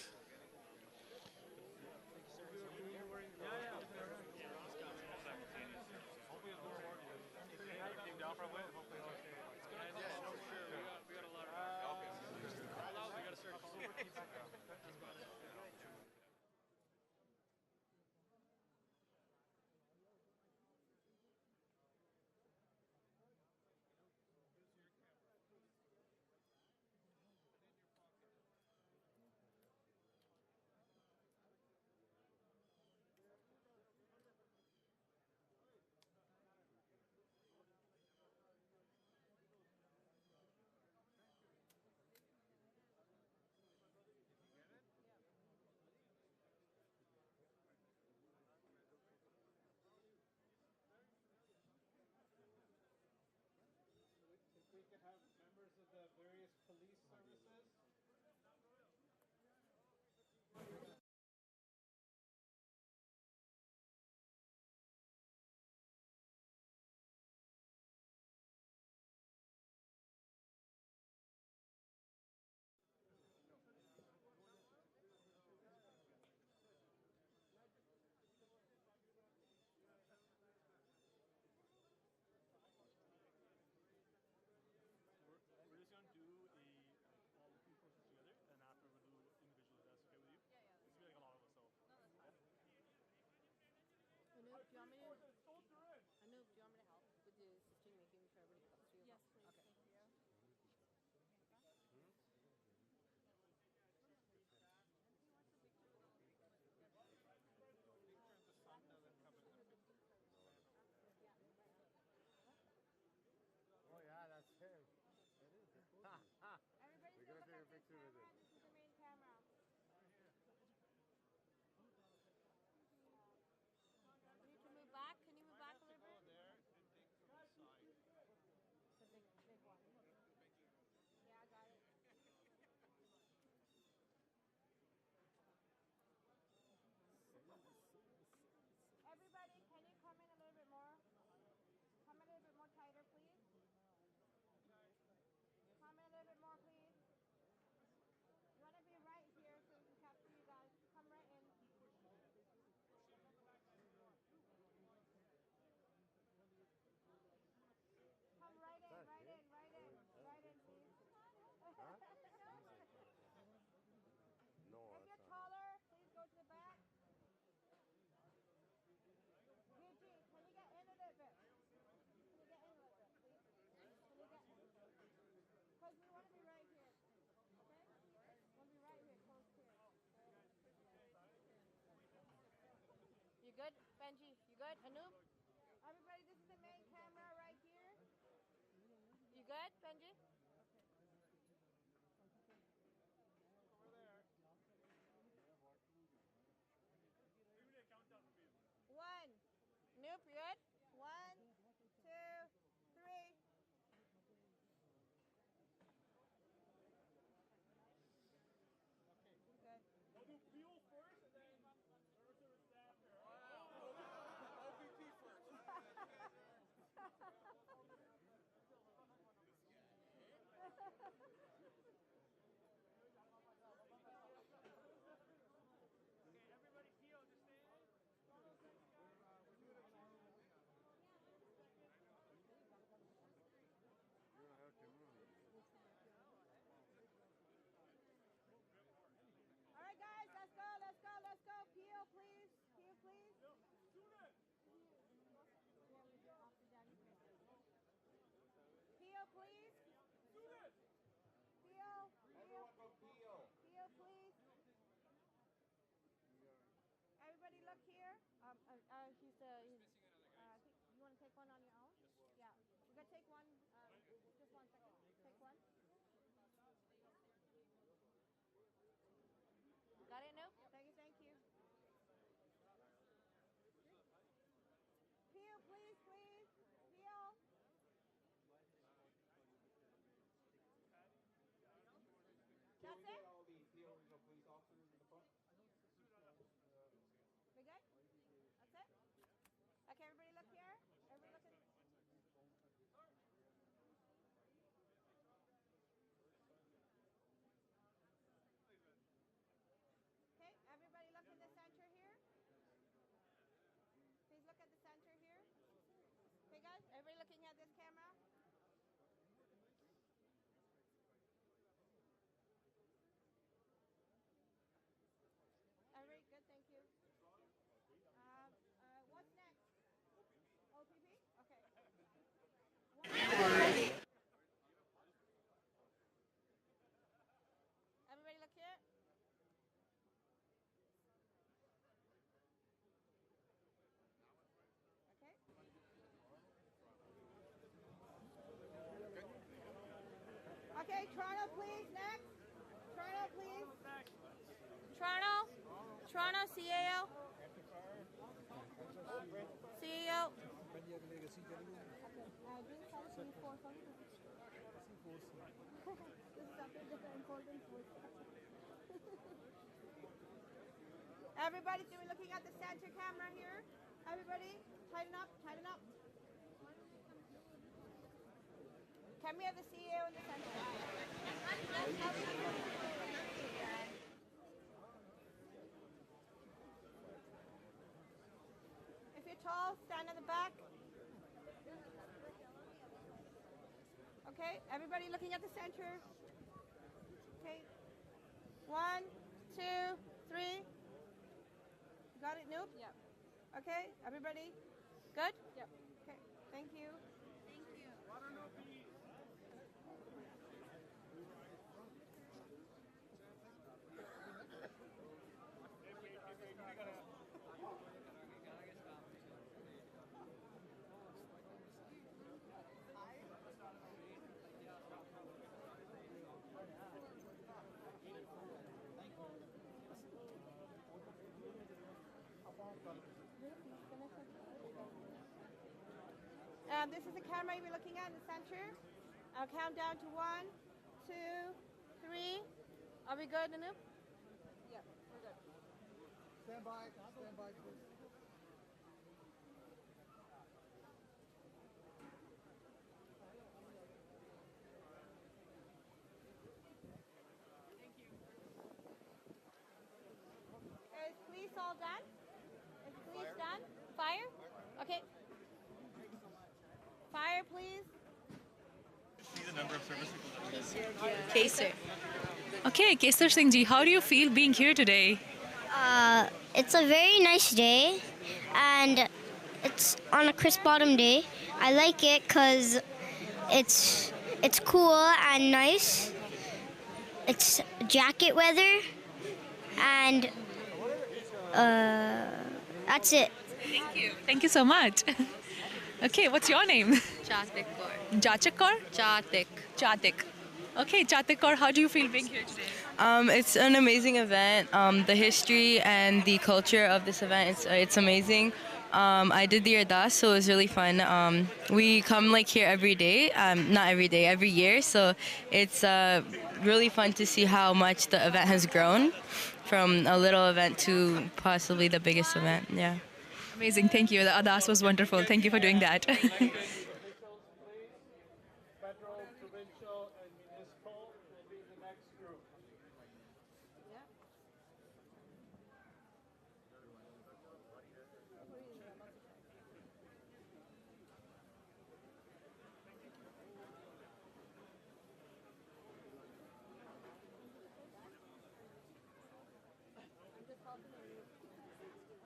We could have members of the various police services. We're just going to do all the three courses together, and after we'll do individually. That's okay with you? Yeah, yeah. It's really like a lot of us, so. Anoop, do you want me to? Anoop, do you want me to help with the assisting making sure everybody close to you? Yes, please. Okay. Thank you. Oh yeah, that's him. Everybody We're gonna take a picture with him. This is the main camera. You need to move back. Can you move back a little bit? There and take from the side. The big one. Yeah, I got it. Everybody, can you come in a little bit more? Come in a little bit more tighter, please. Come in a little bit more, please. You want to be right here so we can capture you guys. Come right in. Come right in, right in, right in. Right in, please. No, If you're taller, please go to the back. Eugene, can you get in a little bit? Can you get in a little bit, please? Can you get in? Because we want to be right here. Okay? We want to be right here, close here. You good, Benji? You good? Anoop? Everybody, this is the main camera right here. You good, Benji? Over there. Give me a countdown, please. 1. Nope, you good? 1, 2, 3. Good. We'll do fuel first, and then service after. Wow. OVP first. Okay, everybody feel, just stay in. All right, guys, let's go, let's go, let's go. Peel, please. Peel, please. Peel, please. Peel. Everyone go peel. Peel, please. Everybody look here. I think you want to take one on your own? Yeah. We're going to take one. Just 1 second. Take one. Got it? Nope. Thank you, thank you. Peel, please, please. Peel. That's it? All the original police officers in the front. We good? That's it? Okay, everybody look here. Everybody Toronto, CAO. CAO. Everybody, so we're looking at the center camera here. Everybody, tighten up, tighten up. Can we have the CEO in the center? If you're tall, stand in the back. Okay, everybody looking at the center. Okay, 1, 2, 3. Got it, Nope? Yep. Okay, everybody? Good? Yep. Okay, thank you. Thank you. This is the camera you're looking at in the center. I'll count down to 1, 2, 3. Are we good, Anoop? Yep, we're good. Stand by, please. Is police all done? Is police done? Fire? Okay. Fire, please. See the number of service Kaser. Okay, Kesar Singh ji, how do you feel being here today? It's a very nice day, and it's on a crisp autumn day. I like it because it's cool and nice. It's jacket weather, and that's it. Thank you. Thank you so much. Okay, what's your name? Chatrik. Jachak Kaur? Chatik. Chatik. Okay, Chatik Kaur, how do you feel being here today? It's an amazing event. The history and the culture of this event, it's amazing. I did the Ardaas, so it was really fun. We come like here every day, not every day, every year. So it's really fun to see how much the event has grown from a little event to possibly the biggest event. Yeah. Amazing, thank you. The Ardaas was wonderful. Thank you for doing that. Federal, provincial, and municipal will be the next group.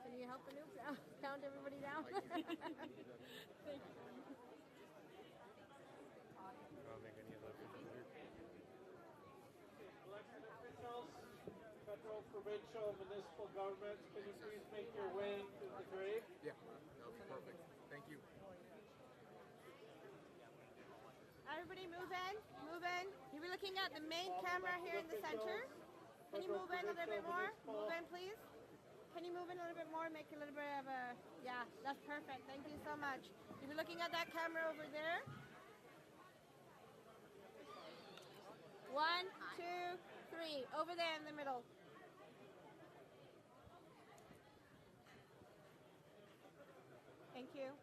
Can you help Anoop count everybody down? Thank you. Elected officials, federal, provincial, municipal governments, can you please make your way to the grave? Yeah, that was perfect. Thank you. Everybody move in, move in. You were looking at the main camera here in the center. Can you move in a little bit more? Move in, please. Can you move in a little bit more, make a little bit of a, yeah, that's perfect. Thank you so much. You were looking at that camera over there. 1, 2, 3, over there in the middle. Thank you.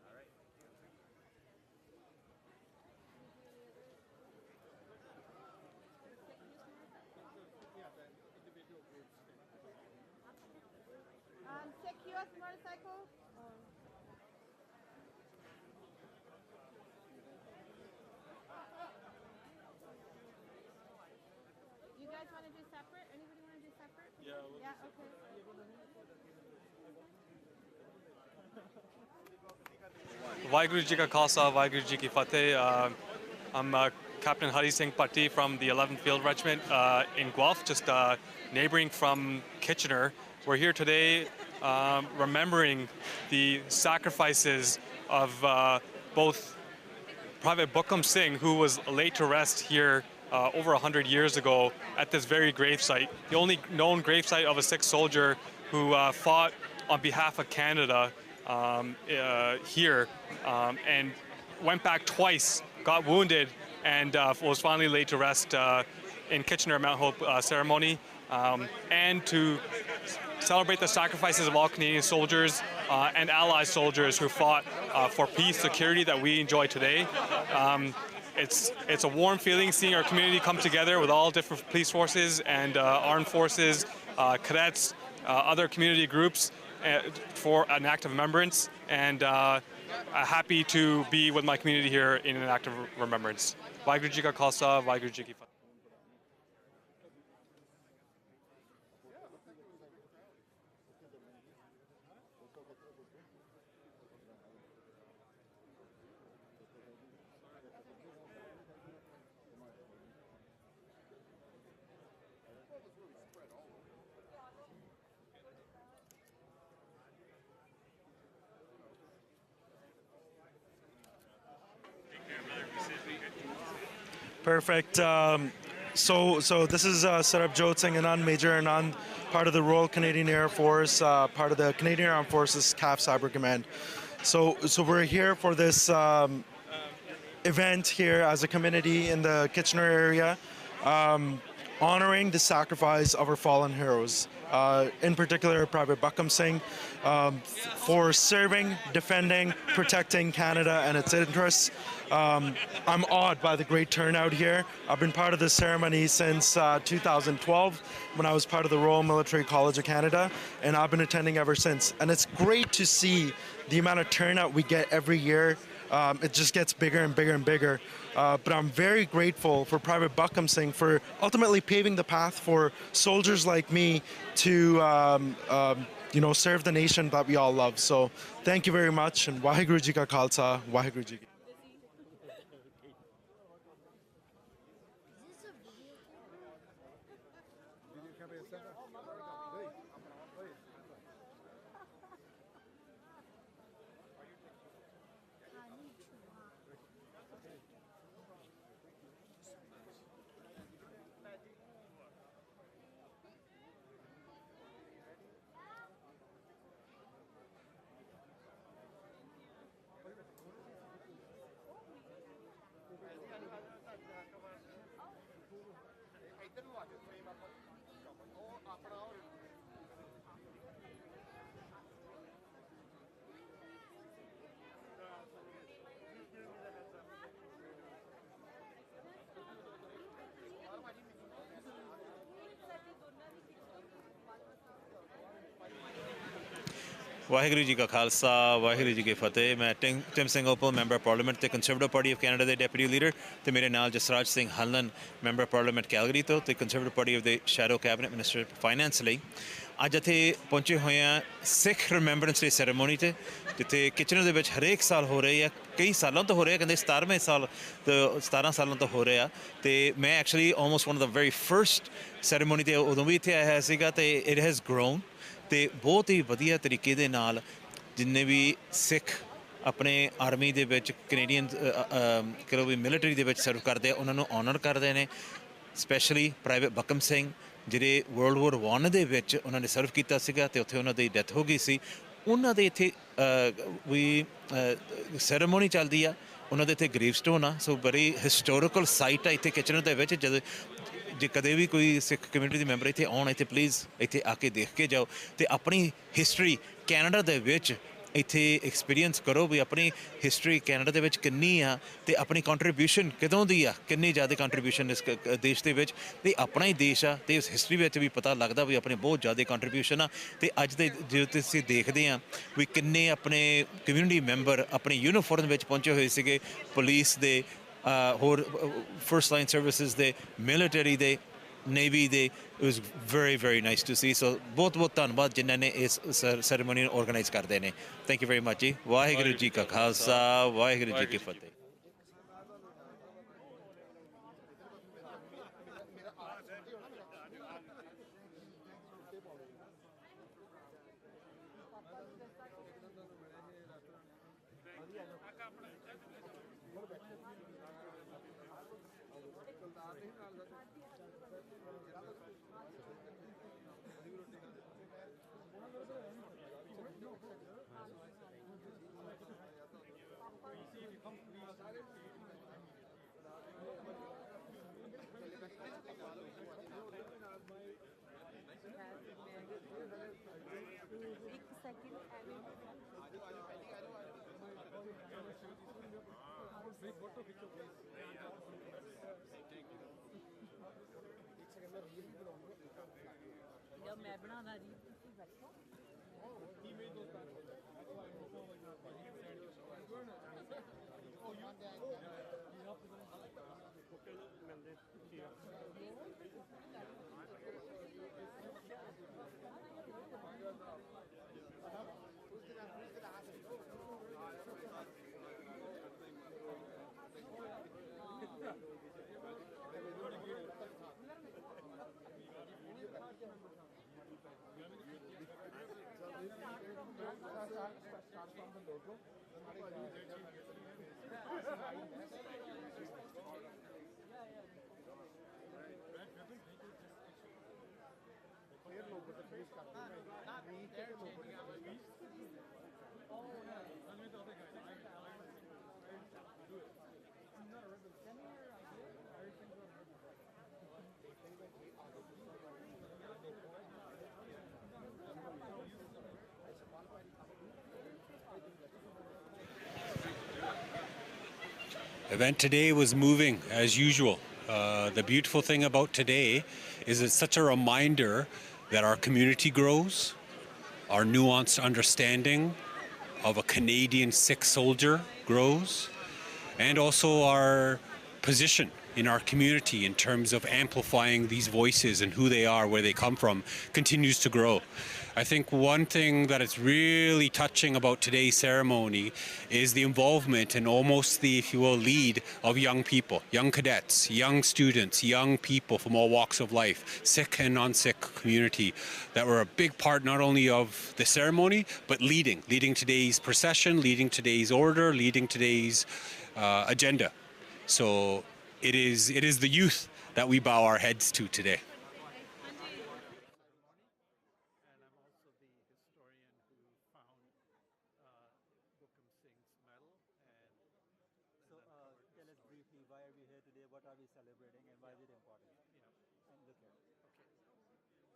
Sikh US motorcycle. You guys want to do separate? Anybody want to do separate? Yeah, okay. Waheguru Ji Ka Khalsa, Waheguru Ji Ki Fateh. I'm Captain Hari Singh Patti from the 11th Field Regiment in Guelph, just neighboring from Kitchener. We're here today remembering the sacrifices of both Private Buckam Singh, who was laid to rest here over 100 years ago at this very gravesite, the only known gravesite of a Sikh soldier who fought on behalf of Canada here and went back twice, got wounded, and was finally laid to rest in Kitchener Mount Hope ceremony, and to celebrate the sacrifices of all Canadian soldiers and allied soldiers who fought for peace, security that we enjoy today. It's a warm feeling seeing our community come together with all different police forces and armed forces, cadets, other community groups for an act of remembrance, and happy to be with my community here in an act of remembrance. Waheguru Ji Ka Khalsa, Waheguru Ji Ki Fateh. Perfect. So this is Sarab Jot Singh Anand, Major Anand, part of the Royal Canadian Air Force, part of the Canadian Armed Forces CAF Cyber Command. So we're here for this event here as a community in the Kitchener area, honoring the sacrifice of our fallen heroes, in particular Private Buckam Singh, for serving, defending, protecting Canada and its interests. I'm awed by the great turnout here. I've been part of this ceremony since 2012 when I was part of the Royal Military College of Canada, and I've been attending ever since. And it's great to see the amount of turnout we get every year. It just gets bigger and bigger and bigger. But I'm very grateful for Private Buckam Singh for ultimately paving the path for soldiers like me to serve the nation that we all love. So thank you very much, and Waheguru Ji Ka Khalsa, Waheguru Ji Ki. Waheguru ji ਕਾ ਖਾਲਸਾ ਵਾਹਿਗੁਰੂ ਜੀ ਕੀ ਫਤਿਹ। ਮੈਂ Tim Singh Uppal member parliament ਤੇ Conservative Party of Canada ਦੇ deputy leader ਤੇ ਮੇਰੇ ਨਾਲ Jasraj Singh Hallan member parliament Calgary ਤੋਂ ਤੇ ਕੰਜ਼ਰਵੇਟਿਵ ਪਾਰਟੀ ਆਫ ਦੇ ਸ਼ੈਡੋ ਕੈਬਨਿਟ ਮਿਨਿਸਟਰ ਫਾਈਨੈਂਸ ਲਈ ਅੱਜ ਇੱਥੇ ਪਹੁੰਚੇ ਹੋਏ ਹਾਂ ਸਿੱਖ ਰਿਮੈਂਬਰੈਂਸ ਡੇ ਸੈਰੇਮੋਨੀ 'ਤੇ, ਜਿੱਥੇ ਕਿਚਨਰ ਦੇ ਵਿੱਚ ਹਰੇਕ ਸਾਲ ਹੋ ਰਹੀ ਆ, ਕਈ ਸਾਲਾਂ ਤੋਂ ਹੋ ਰਿਹਾ, ਕਹਿੰਦੇ 17ਵੇਂ ਸਾਲ 17 ਸਾਲਾਂ ਤੋਂ ਹੋ ਰਿਹਾ। ਤੇ ਮੈਂ actually almost one of the very first ceremony 'ਤੇ ਉਦੋਂ ਵੀ ਇੱਥੇ ਆਇਆ ਹੋਇਆ ਸੀਗਾ ਤੇ ਇਟ ਹੈਜ਼ ਗਰੋਨ ਤੇ ਬਹੁਤ ਹੀ ਵਧੀਆ ਤਰੀਕੇ ਦੇ ਨਾਲ ਜਿੰਨੇ ਵੀ ਸਿੱਖ ਆਪਣੇ ਆਰਮੀ ਦੇ ਵਿੱਚ ਕੈਨੇਡੀਅਨ ਕਰੋ ਵੀ ਮਿਲਟਰੀ ਦੇ ਵਿੱਚ ਸਰਵ ਕਰਦੇ ਆ ਉਹਨਾਂ ਨੂੰ ਆਨਰ ਕਰਦੇ ਨੇ। ਸਪੈਸ਼ਲੀ ਪ੍ਰਾਈਵੇਟ ਬਕਮ ਸਿੰਘ ਜਿਹੜੇ ਵਰਲਡ ਵਾਰ 1 ਦੇ ਵਿੱਚ ਉਹਨਾਂ ਨੇ ਸਰਵ ਕੀਤਾ ਸੀਗਾ ਤੇ ਉੱਥੇ ਉਹਨਾਂ ਦੀ ਡੈਥ ਹੋ ਗਈ ਸੀ। ਉਹਨਾਂ ਦੇ ਇੱਥੇ ਵੀ ਸੈਰੇਮੋਨੀ ਚੱਲਦੀ ਆ, ਉਹਨਾਂ ਦੇ ਇੱਥੇ ਗ੍ਰੇਵ ਸਟੋਨ ਆ। ਸੋ ਬੜੀ ਹਿਸਟੋਰੀਕਲ ਸਾਈਟ ਆ ਇੱਥੇ ਕਿਚਨਰ ਦੇ ਵਿੱਚ। ਜਦੋਂ ਜੇ ਕਦੇ ਵੀ ਕੋਈ ਸਿੱਖ ਕਮਿਊਨਿਟੀ ਦੇ ਮੈਂਬਰ ਇੱਥੇ ਆਉਣ, ਇੱਥੇ ਪਲੀਜ਼ ਇੱਥੇ ਆ ਕੇ ਦੇਖ ਕੇ ਜਾਓ ਅਤੇ ਆਪਣੀ ਹਿਸਟਰੀ ਕੈਨੇਡਾ ਦੇ ਵਿੱਚ ਇੱਥੇ ਐਕਸਪੀਰੀਅੰਸ ਕਰੋ ਵੀ ਆਪਣੀ ਹਿਸਟਰੀ ਕੈਨੇਡਾ ਦੇ ਵਿੱਚ ਕਿੰਨੀ ਆ ਅਤੇ ਆਪਣੀ ਕੰਟਰੀਬਿਊਸ਼ਨ ਕਦੋਂ ਦੀ ਆ, ਕਿੰਨੀ ਜ਼ਿਆਦਾ ਕੰਟਰੀਬਿਊਸ਼ਨ ਇਸ ਦੇਸ਼ ਦੇ ਵਿੱਚ। ਅਤੇ ਆਪਣਾ ਹੀ ਦੇਸ਼ ਆ ਅਤੇ ਇਸ ਹਿਸਟਰੀ ਵਿੱਚ ਵੀ ਪਤਾ ਲੱਗਦਾ ਵੀ ਆਪਣੇ ਬਹੁਤ ਜ਼ਿਆਦਾ ਕੰਟਰੀਬਿਊਸ਼ਨ ਆ। ਅਤੇ ਅੱਜ ਦੇ ਜੇ ਤੁਸੀਂ ਦੇਖਦੇ ਹਾਂ ਵੀ ਕਿੰਨੇ ਆਪਣੇ ਕਮਿਊਨਿਟੀ ਮੈਂਬਰ ਆਪਣੇ ਯੂਨੀਫਾਰਮ ਵਿੱਚ ਪਹੁੰਚੇ ਹੋਏ ਸੀਗੇ, ਪੁਲਿਸ ਦੇ, ਹੋਰ ਫਸਟ ਲਾਈਨ ਸਰਵਿਸਿਜ਼ ਦੇ, ਮਿਲਟਰੀ ਦੇ, ਨੇਵੀ ਦੇ। It was very very nice to see. So ਬਹੁਤ ਬਹੁਤ ਧੰਨਵਾਦ ਜਿਨ੍ਹਾਂ ਨੇ ਇਸ ਸੈਰੇਮਨੀ ਨੂੰ ਔਰਗਨਾਈਜ਼ ਕਰਦੇ ਨੇ। ਥੈਂਕ ਯੂ ਵੈਰੀ ਮਚ ਜੀ। ਵਾਹਿਗੁਰੂ ਜੀ ਕਾ ਖਾਲਸਾ ਵਾਹਿਗੁਰੂ ਜੀ ਕੀ ਫਤਿਹ। Event today was moving as usual. The beautiful thing about today is it's such a reminder that our community grows, our nuanced understanding of a Canadian Sikh soldier grows, and also our position in our community in terms of amplifying these voices and who they are, where they come from, continues to grow. I think one thing that is really touching about today's ceremony is the involvement and almost the, if you will, lead of young people, young cadets, young students, young people from all walks of life, Sikh and non-Sikh community, that were a big part not only of the ceremony, but leading today's procession, leading today's order, leading today's agenda. So it is the youth that we bow our heads to today.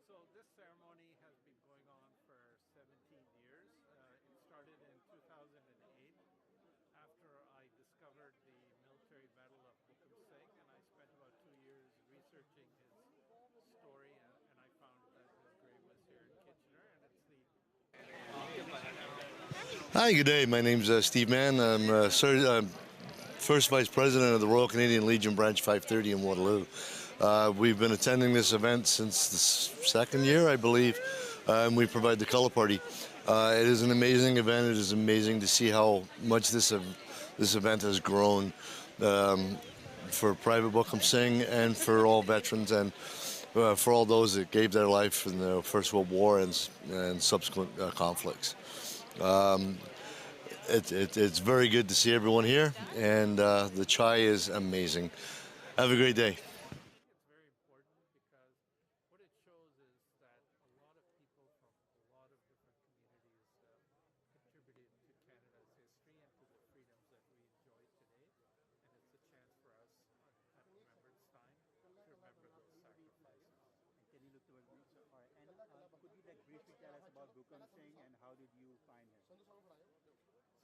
So this ceremony has been going on for 17 years. It started in 2008 after I discovered the military medal of Bukam Singh, and I spent about 2 years researching his story, and I found that his grave was here in Kitchener, and it's the... Hi, good day. My name's Steve Mann. I'm First Vice President of the Royal Canadian Legion Branch 530 in Waterloo. We've been attending this event since the second year, I believe, and we provide the color party. It is an amazing event. It is amazing to see how much this event has grown for Private Buckam Singh and for all veterans and for all those that gave their life in the First World War and subsequent conflicts. It's very good to see everyone here, and the chai is amazing. Have a great day.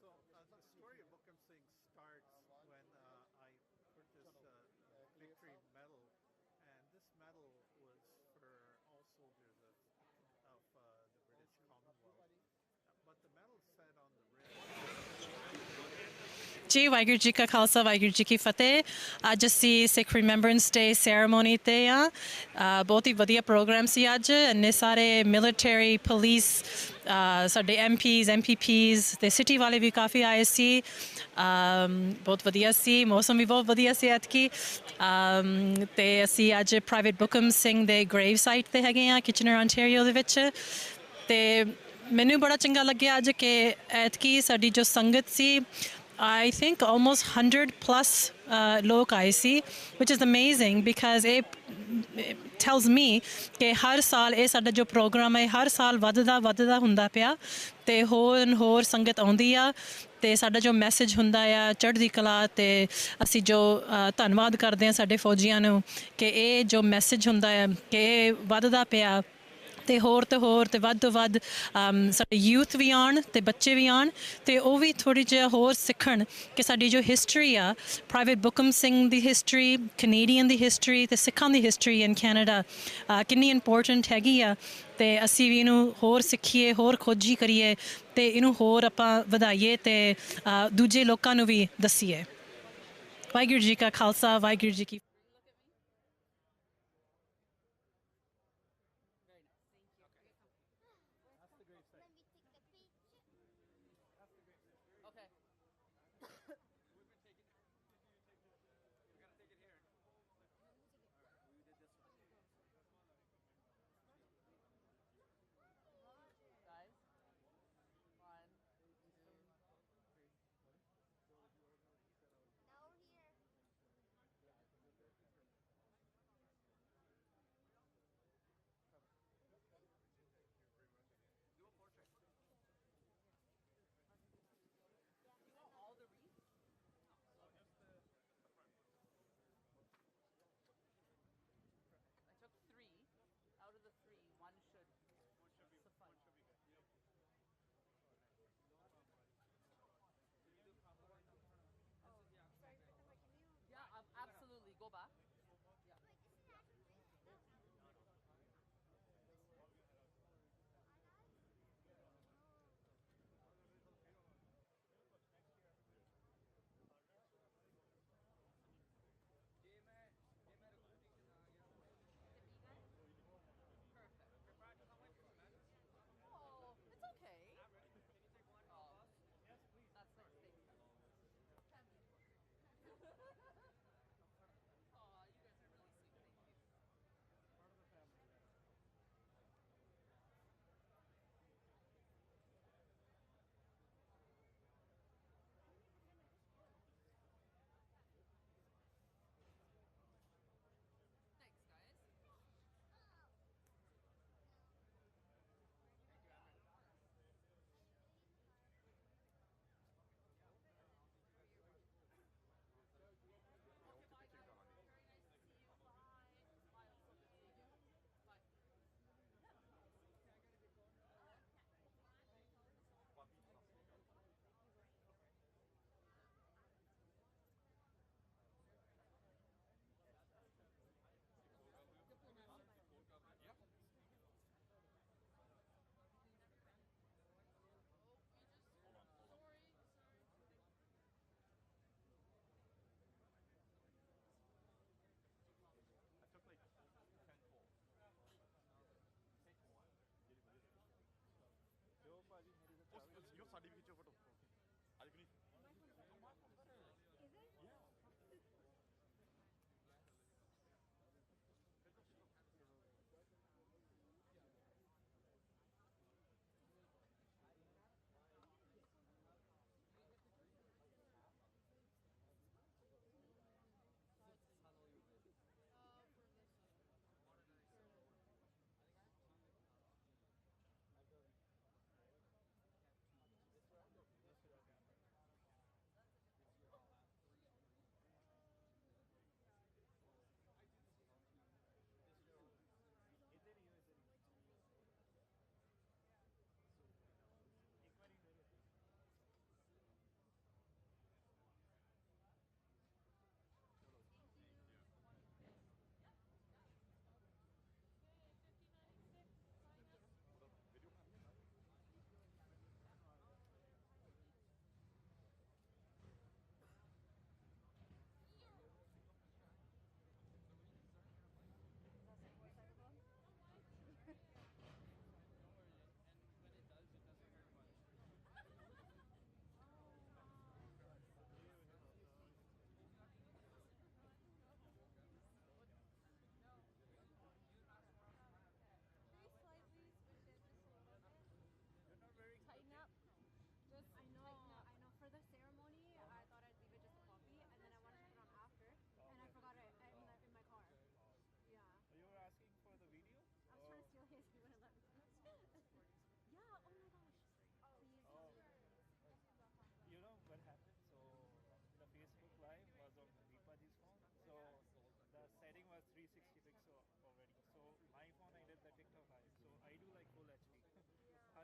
So the story of Bukam Singh starts when I purchased a victory medal, and this medal was for all soldiers of the British Commonwealth. But the medal said on the ਜੀ ਵਾਹਿਗੁਰੂ ਜੀ ਕਾ ਖਾਲਸਾ ਵਾਹਿਗੁਰੂ ਜੀ ਕੀ ਫਤਿਹ। ਅੱਜ ਅਸੀਂ ਸਿੱਖ remembrance ਡੇ ਸੈਰੇਮੋਨੀ ਤੇ ਆ ਬਹੁਤ ਹੀ ਵਧੀਆ programme ਸੀ ਅੱਜ ਇੰਨੇ ਸਾਰੇ ਮਿਲਟਰੀ ਪੁਲਿਸ ਸਾਡੇ MPs MPPs ਤੇ ਸਿਟੀ ਵਾਲੇ ਵੀ ਕਾਫੀ ਆਏ ਸੀ ਬਹੁਤ ਵਧੀਆ ਸੀ ਮੌਸਮ ਵੀ ਬਹੁਤ ਵਧੀਆ ਸੀ ਐਤਕੀ ਤੇ ਅਸੀਂ ਅੱਜ ਪ੍ਰਾਈਵੇਟ ਬੁਕਮ ਸਿੰਘ ਦੇ ਗ੍ਰੇਵ ਸਾਈਟ ਤੇ ਹੈਗੇ ਆ ਕਿਚਨਰ ontario ਦੇ ਵਿੱਚ ਤੇ ਮੈਨੂੰ ਬੜਾ ਚੰਗਾ ਲੱਗਿਆ ਅੱਜ ਕਿ ਐਤਕੀ ਸਾਡੀ ਜੋ ਸੰਗਤ ਸੀ I think almost 100 plus log I see, which is amazing because it tells me कि हर साल ये साडा जो program है हर साल वधदा हुंदा पिया ते होर संगत आउंदी आ ते साडा जो मैसेज हुंदा आ चढ़दी कला ते असी जो धन्नवाद करदे आ साडे फौजियां नूं कि ये जो मैसेज हुंदा है कि वधदा पिया ਤੇ ਹੋਰ ਤੇ ਵੱਧ ਤੋਂ ਵੱਧ ਸਾਡੇ ਯੂਥ ਵੀ ਆਉਣ ਤੇ ਬੱਚੇ ਵੀ ਆਉਣ ਤੇ ਉਹ ਵੀ ਥੋੜ੍ਹੀ ਜਿਹਾ ਹੋਰ ਸਿੱਖਣ ਕਿ ਸਾਡੀ ਜੋ ਹਿਸਟਰੀ ਆ ਪ੍ਰਾਈਵੇਟ ਬੁਕਮ ਸਿੰਘ ਦੀ ਹਿਸਟਰੀ ਕੈਨੇਡੀਅਨ ਦੀ ਹਿਸਟਰੀ ਤੇ ਸਿੱਖਾਂ ਦੀ ਹਿਸਟਰੀ ਇਨ ਕੈਨੇਡਾ ਕਿੰਨੀ ਇੰਪੋਰਟੈਂਟ ਹੈਗੀ ਆ ਤੇ ਅਸੀਂ ਵੀ ਇਹਨੂੰ ਹੋਰ ਸਿੱਖੀਏ ਹੋਰ ਖੋਜੀ ਕਰੀਏ ਤੇ ਇਹਨੂੰ ਹੋਰ ਆਪਾਂ ਵਧਾਈਏ ਤੇ ਦੂਜੇ ਲੋਕਾਂ ਨੂੰ ਵੀ ਦੱਸੀਏ ਵਾਹਿਗੁਰੂ ਜੀ ਕਾ ਖਾਲਸਾ ਵਾਹਿਗੁਰੂ ਜੀ ਕੀ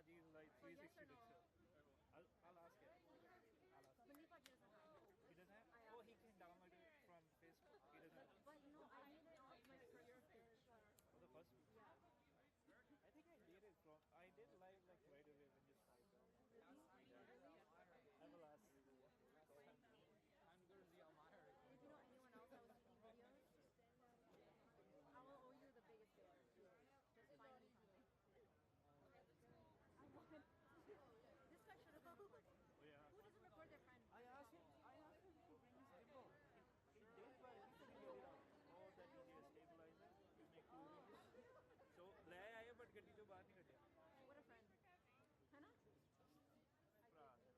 is like 360 picture. I'll ask him. Sandeep doesn't have. He doesn't have? Oh, he can download it from Facebook. He doesn't have. But no, I made it on my first page. For the first week? Yeah. I think I did it from. I did live like right away when you started. I will ask. I'm Gursey Almayer. If you know anyone else that was making videos, I will owe you the biggest favor. Just find me something. I want. This guy should have. Yeah. Who doesn't record their friend? I asked him to bring his gimbal. He did, but he figured it out. Oh, that you need a stabilizer. You make 2 videos. So, ले आया but गड्डी तो बाहर नहीं कटे. What a friend. है ना? Oh, hold on.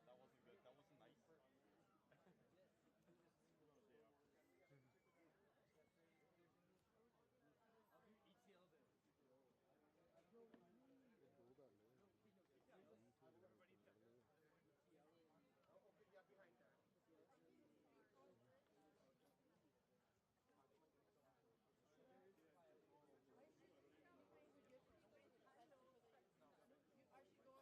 That wasn't good. That wasn't nice. Mount here. Thank you so much. Oh,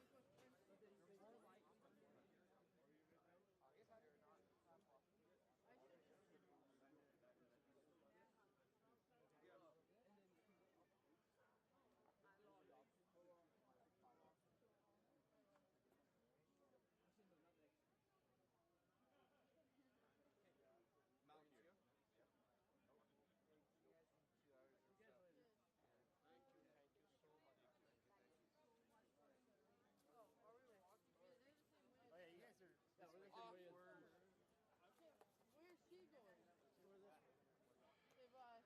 are we walking? Yeah, they're the same way. Oh yeah, you guys are. Yeah, we're the same way. Where's she going? We're this way. Say bye.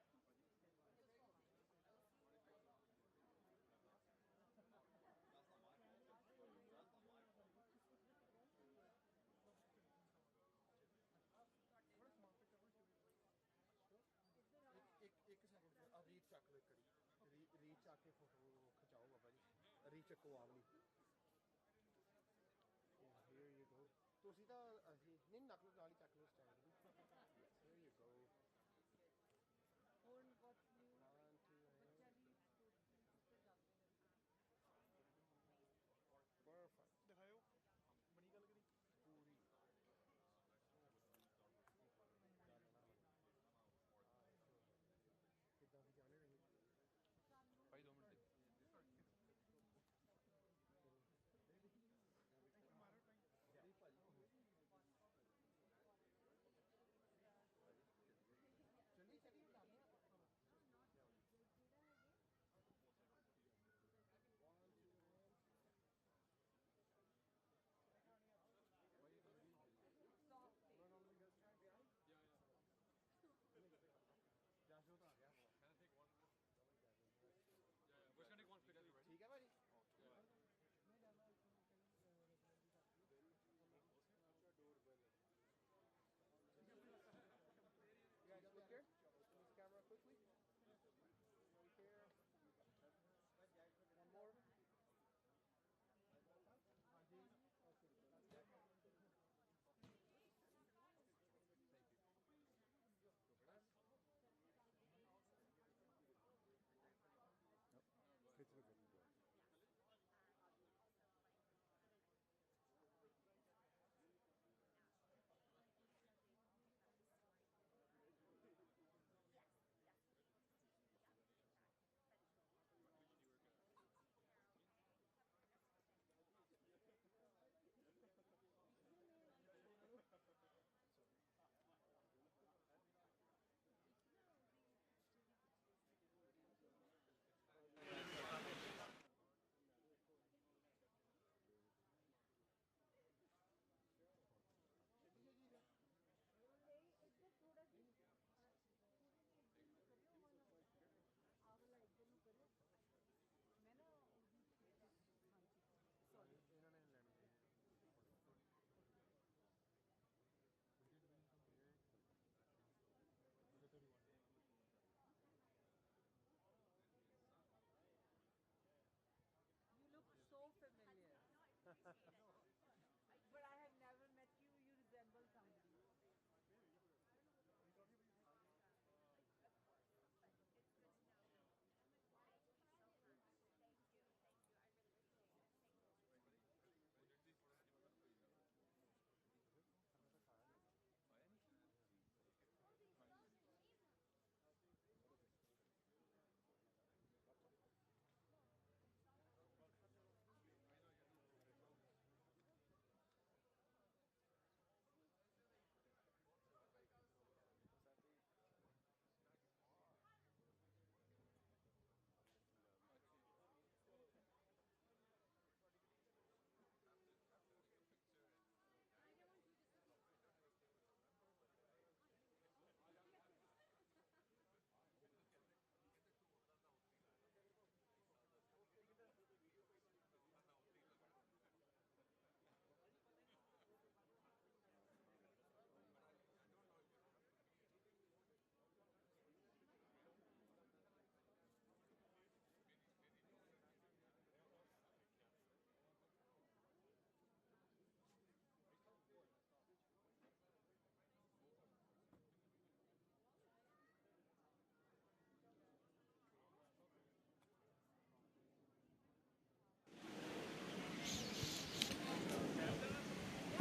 ਇੱਕ second ਆ reach ਚੱਕ ਲੋ ਕਰੀ reach ਚੱਕ ਕੇ photo ਖਿਚਾਓ Baba ji reach ਚੱਕੋ ਆਵਲੀ here you go ਤੁਸੀਂ ਤਾਂ ਅਸੀਂ ਨਹੀਂ ਨਕਲ ਨਾਲ ਹੀ ਚੱਕ ਲੋ ਸਟੈਂਡ here you go ਹੋਰ what new one two perfect ਦਿਖਾਓ ਬਣੀ ਗੱਲ ਕਰੀ ਪੂਰੀ ਕਿੱਦਾਂ ਵੀ ਜਾਣੇ ਨਹੀਂ ਭਾਈ 2 ਮਿੰਟ ਮਾਰੋ ਟਾਈਮ ਭਾਜੀ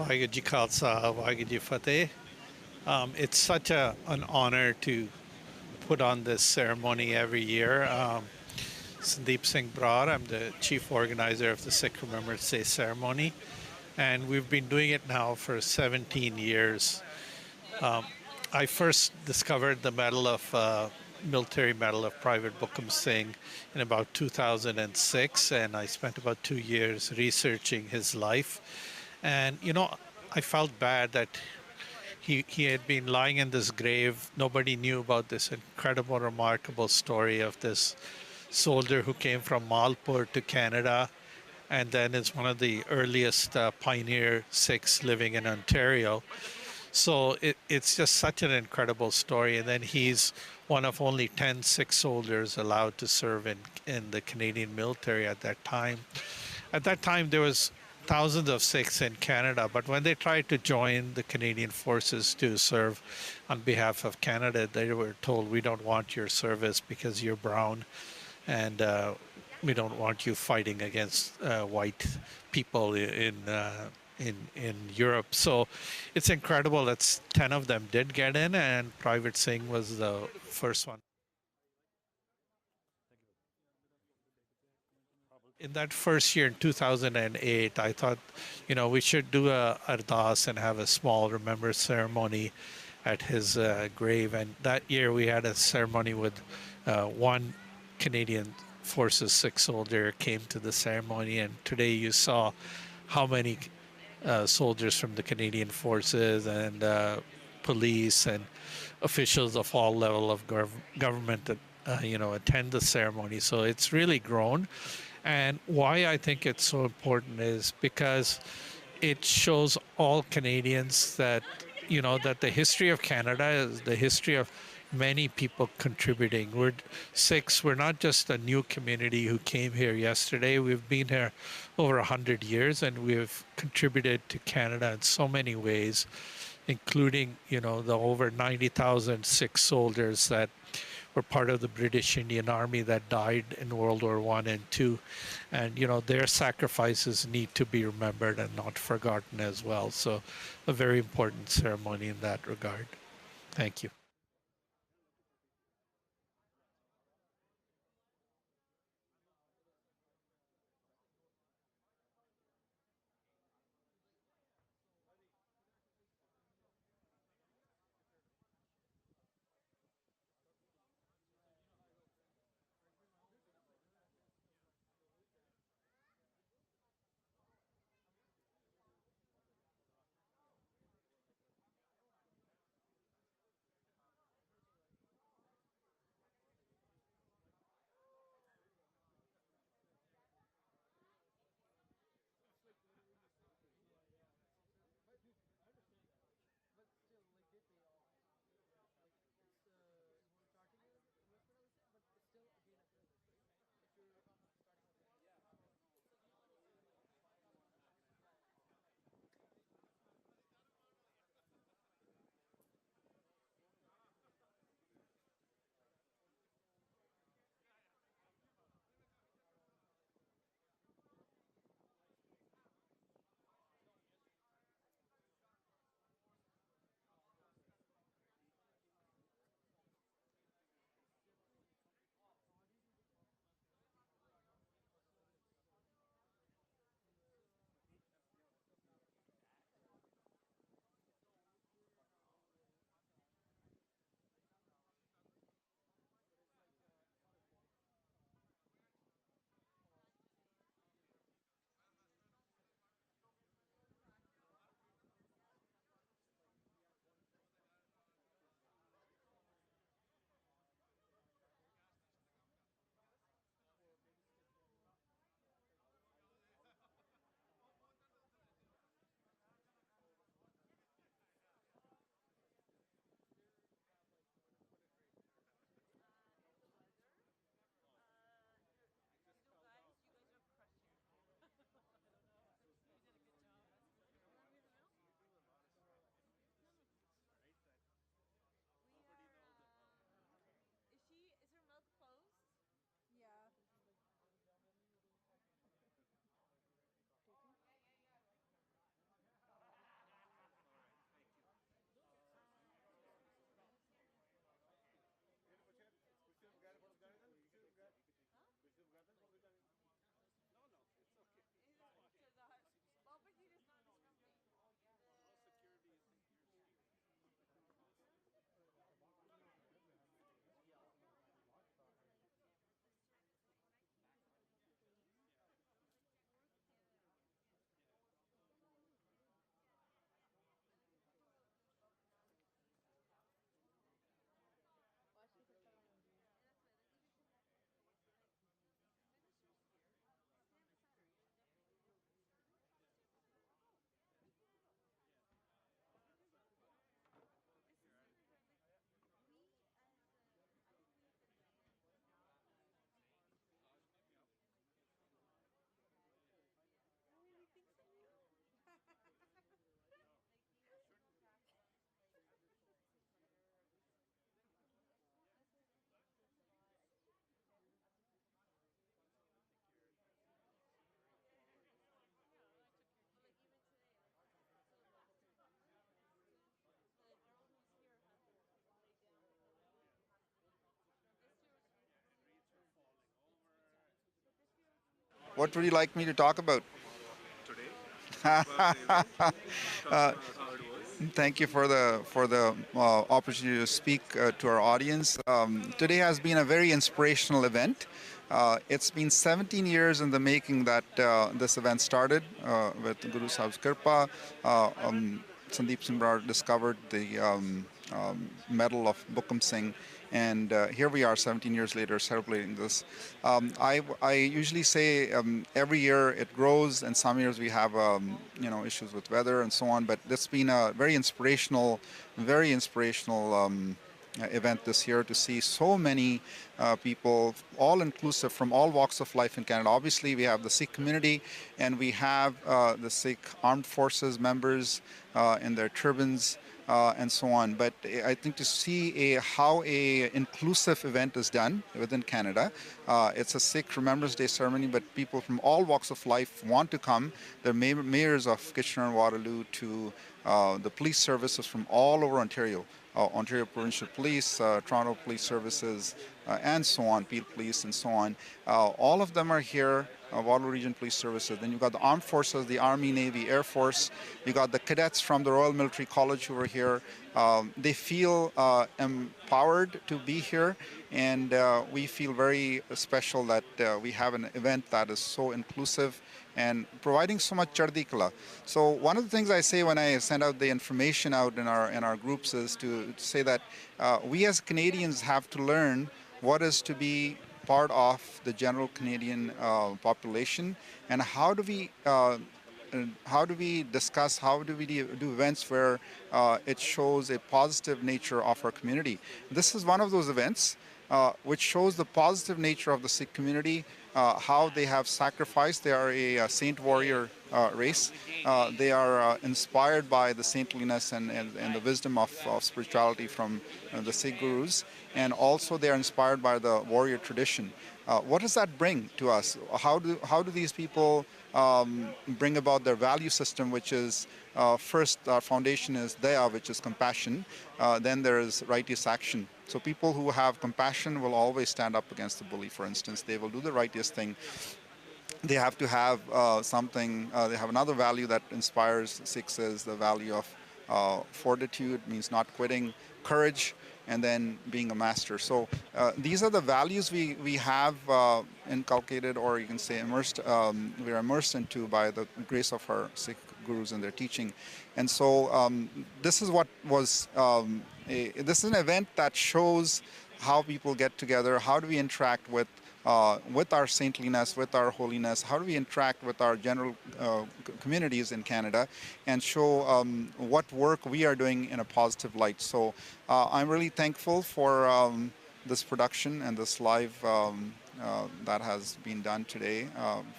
Waheguru Ji Khalsa, Waheguru Ji Fateh. It's such an honor to put on this ceremony every year. Sandeep Singh Brar, I'm the chief organizer of the Sikh Remembrance Day Ceremony, and we've been doing it now for 17 years. I first discovered the military medal of Private Buckam Singh in about 2006, and I spent about 2 years researching his life. And, I felt bad that he had been lying in this grave. Nobody knew about this incredible, remarkable story of this soldier who came from Malpur to Canada and then is one of the earliest pioneer Sikhs living in Ontario. So it's just such an incredible story. And then he's one of only 10 Sikh soldiers allowed to serve in the Canadian military at that time. At that time, there was thousands of Sikhs in Canada, but when they tried to join the Canadian forces to serve on behalf of Canada, they were told, we don't want your service because you're brown, and we don't want you fighting against white people in Europe. So it's incredible that 10 of them did get in, and Private Singh was the first one. In that first year in 2008, I thought, we should do a Ardaas and have a small remembrance ceremony at his grave. And that year we had a ceremony with one Canadian Forces Sikh soldier came to the ceremony. And today you saw how many soldiers from the Canadian Forces and police and officials of all level of government that, attend the ceremony. So it's really grown. And why I think it's so important is because it shows all Canadians that, that the history of Canada is the history of many people contributing. We're Sikhs. We're not just a new community who came here yesterday. We've been here over 100 years, and we've contributed to Canada in so many ways, including, the over 90,000 Sikh soldiers that were part of the British Indian Army that died in World War I and II. And, their sacrifices need to be remembered and not forgotten as well. So a very important ceremony in that regard. Thank you. What would you like me to talk about? Thank you for the opportunity to speak to our audience. Today has been a very inspirational event. It's been 17 years in the making that this event started with Guru Sahib's Kirpa. Sandeep Simrar discovered the medal of Bukam Singh, and here we are 17 years later celebrating this. I usually say every year it grows, and some years we have issues with weather and so on, but it's been a very inspirational event this year to see so many people, all inclusive from all walks of life in Canada. Obviously, we have the Sikh community, and we have the Sikh Armed Forces members in their turbans and so on. But I think to see how a inclusive event is done within Canada, it's a Sikh Remembrance Day ceremony, but people from all walks of life want to come. The mayors of Kitchener and Waterloo to the police services from all over Ontario. Ontario Provincial Police, Toronto Police Services, and so on, Peel Police and so on. All of them are here, Waterloo Region Police Services. Then you've got the Armed Forces, the Army, Navy, Air Force. You got the cadets from the Royal Military College who are here. They feel empowered to be here, and we feel very special that we have an event that is so inclusive and providing so much chardikala. So one of the things I say when I send out the information out in our groups is to say that we as Canadians have to learn what is to be part of the general Canadian population, and how do we discuss, how do we do events where it shows a positive nature of our community. This is one of those events which shows the positive nature of the Sikh community, how they have sacrificed. They are a saint warrior race. They are inspired by the saintliness and the wisdom of spirituality from the Sikh gurus, and also they are inspired by the warrior tradition. What does that bring to us? How do these people bring about their value system, which is first, our foundation is Daya, which is compassion. Then there is righteous action. So people who have compassion will always stand up against the bully, for instance. They will do the righteous thing. They have to have they have another value that inspires Sikhs, is the value of fortitude, means not quitting, courage, and then being a master. So these are the values we have inculcated, or you can say immersed, we are immersed into by the grace of our Sikh gurus and their teaching. And so this is what was, this is an event that shows how people get together, how do we interact with our saintliness, with our holiness, how do we interact with our general communities in Canada, and show what work we are doing in a positive light. So I'm really thankful for this production and this live that has been done today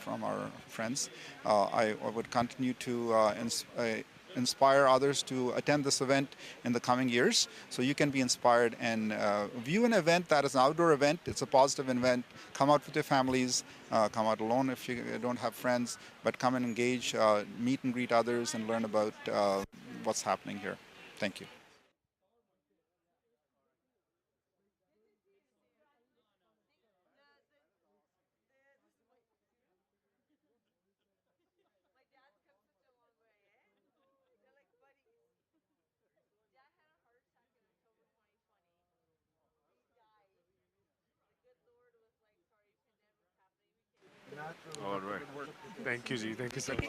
from our friends. I would continue to inspire others to attend this event in the coming years, so you can be inspired and view an event that is an outdoor event. It's a positive event. Come out with your families, come out alone if you don't have friends, but come and engage, meet and greet others, and learn about what's happening here. Thank you. All right. Thank you, Ji. Thank you so much.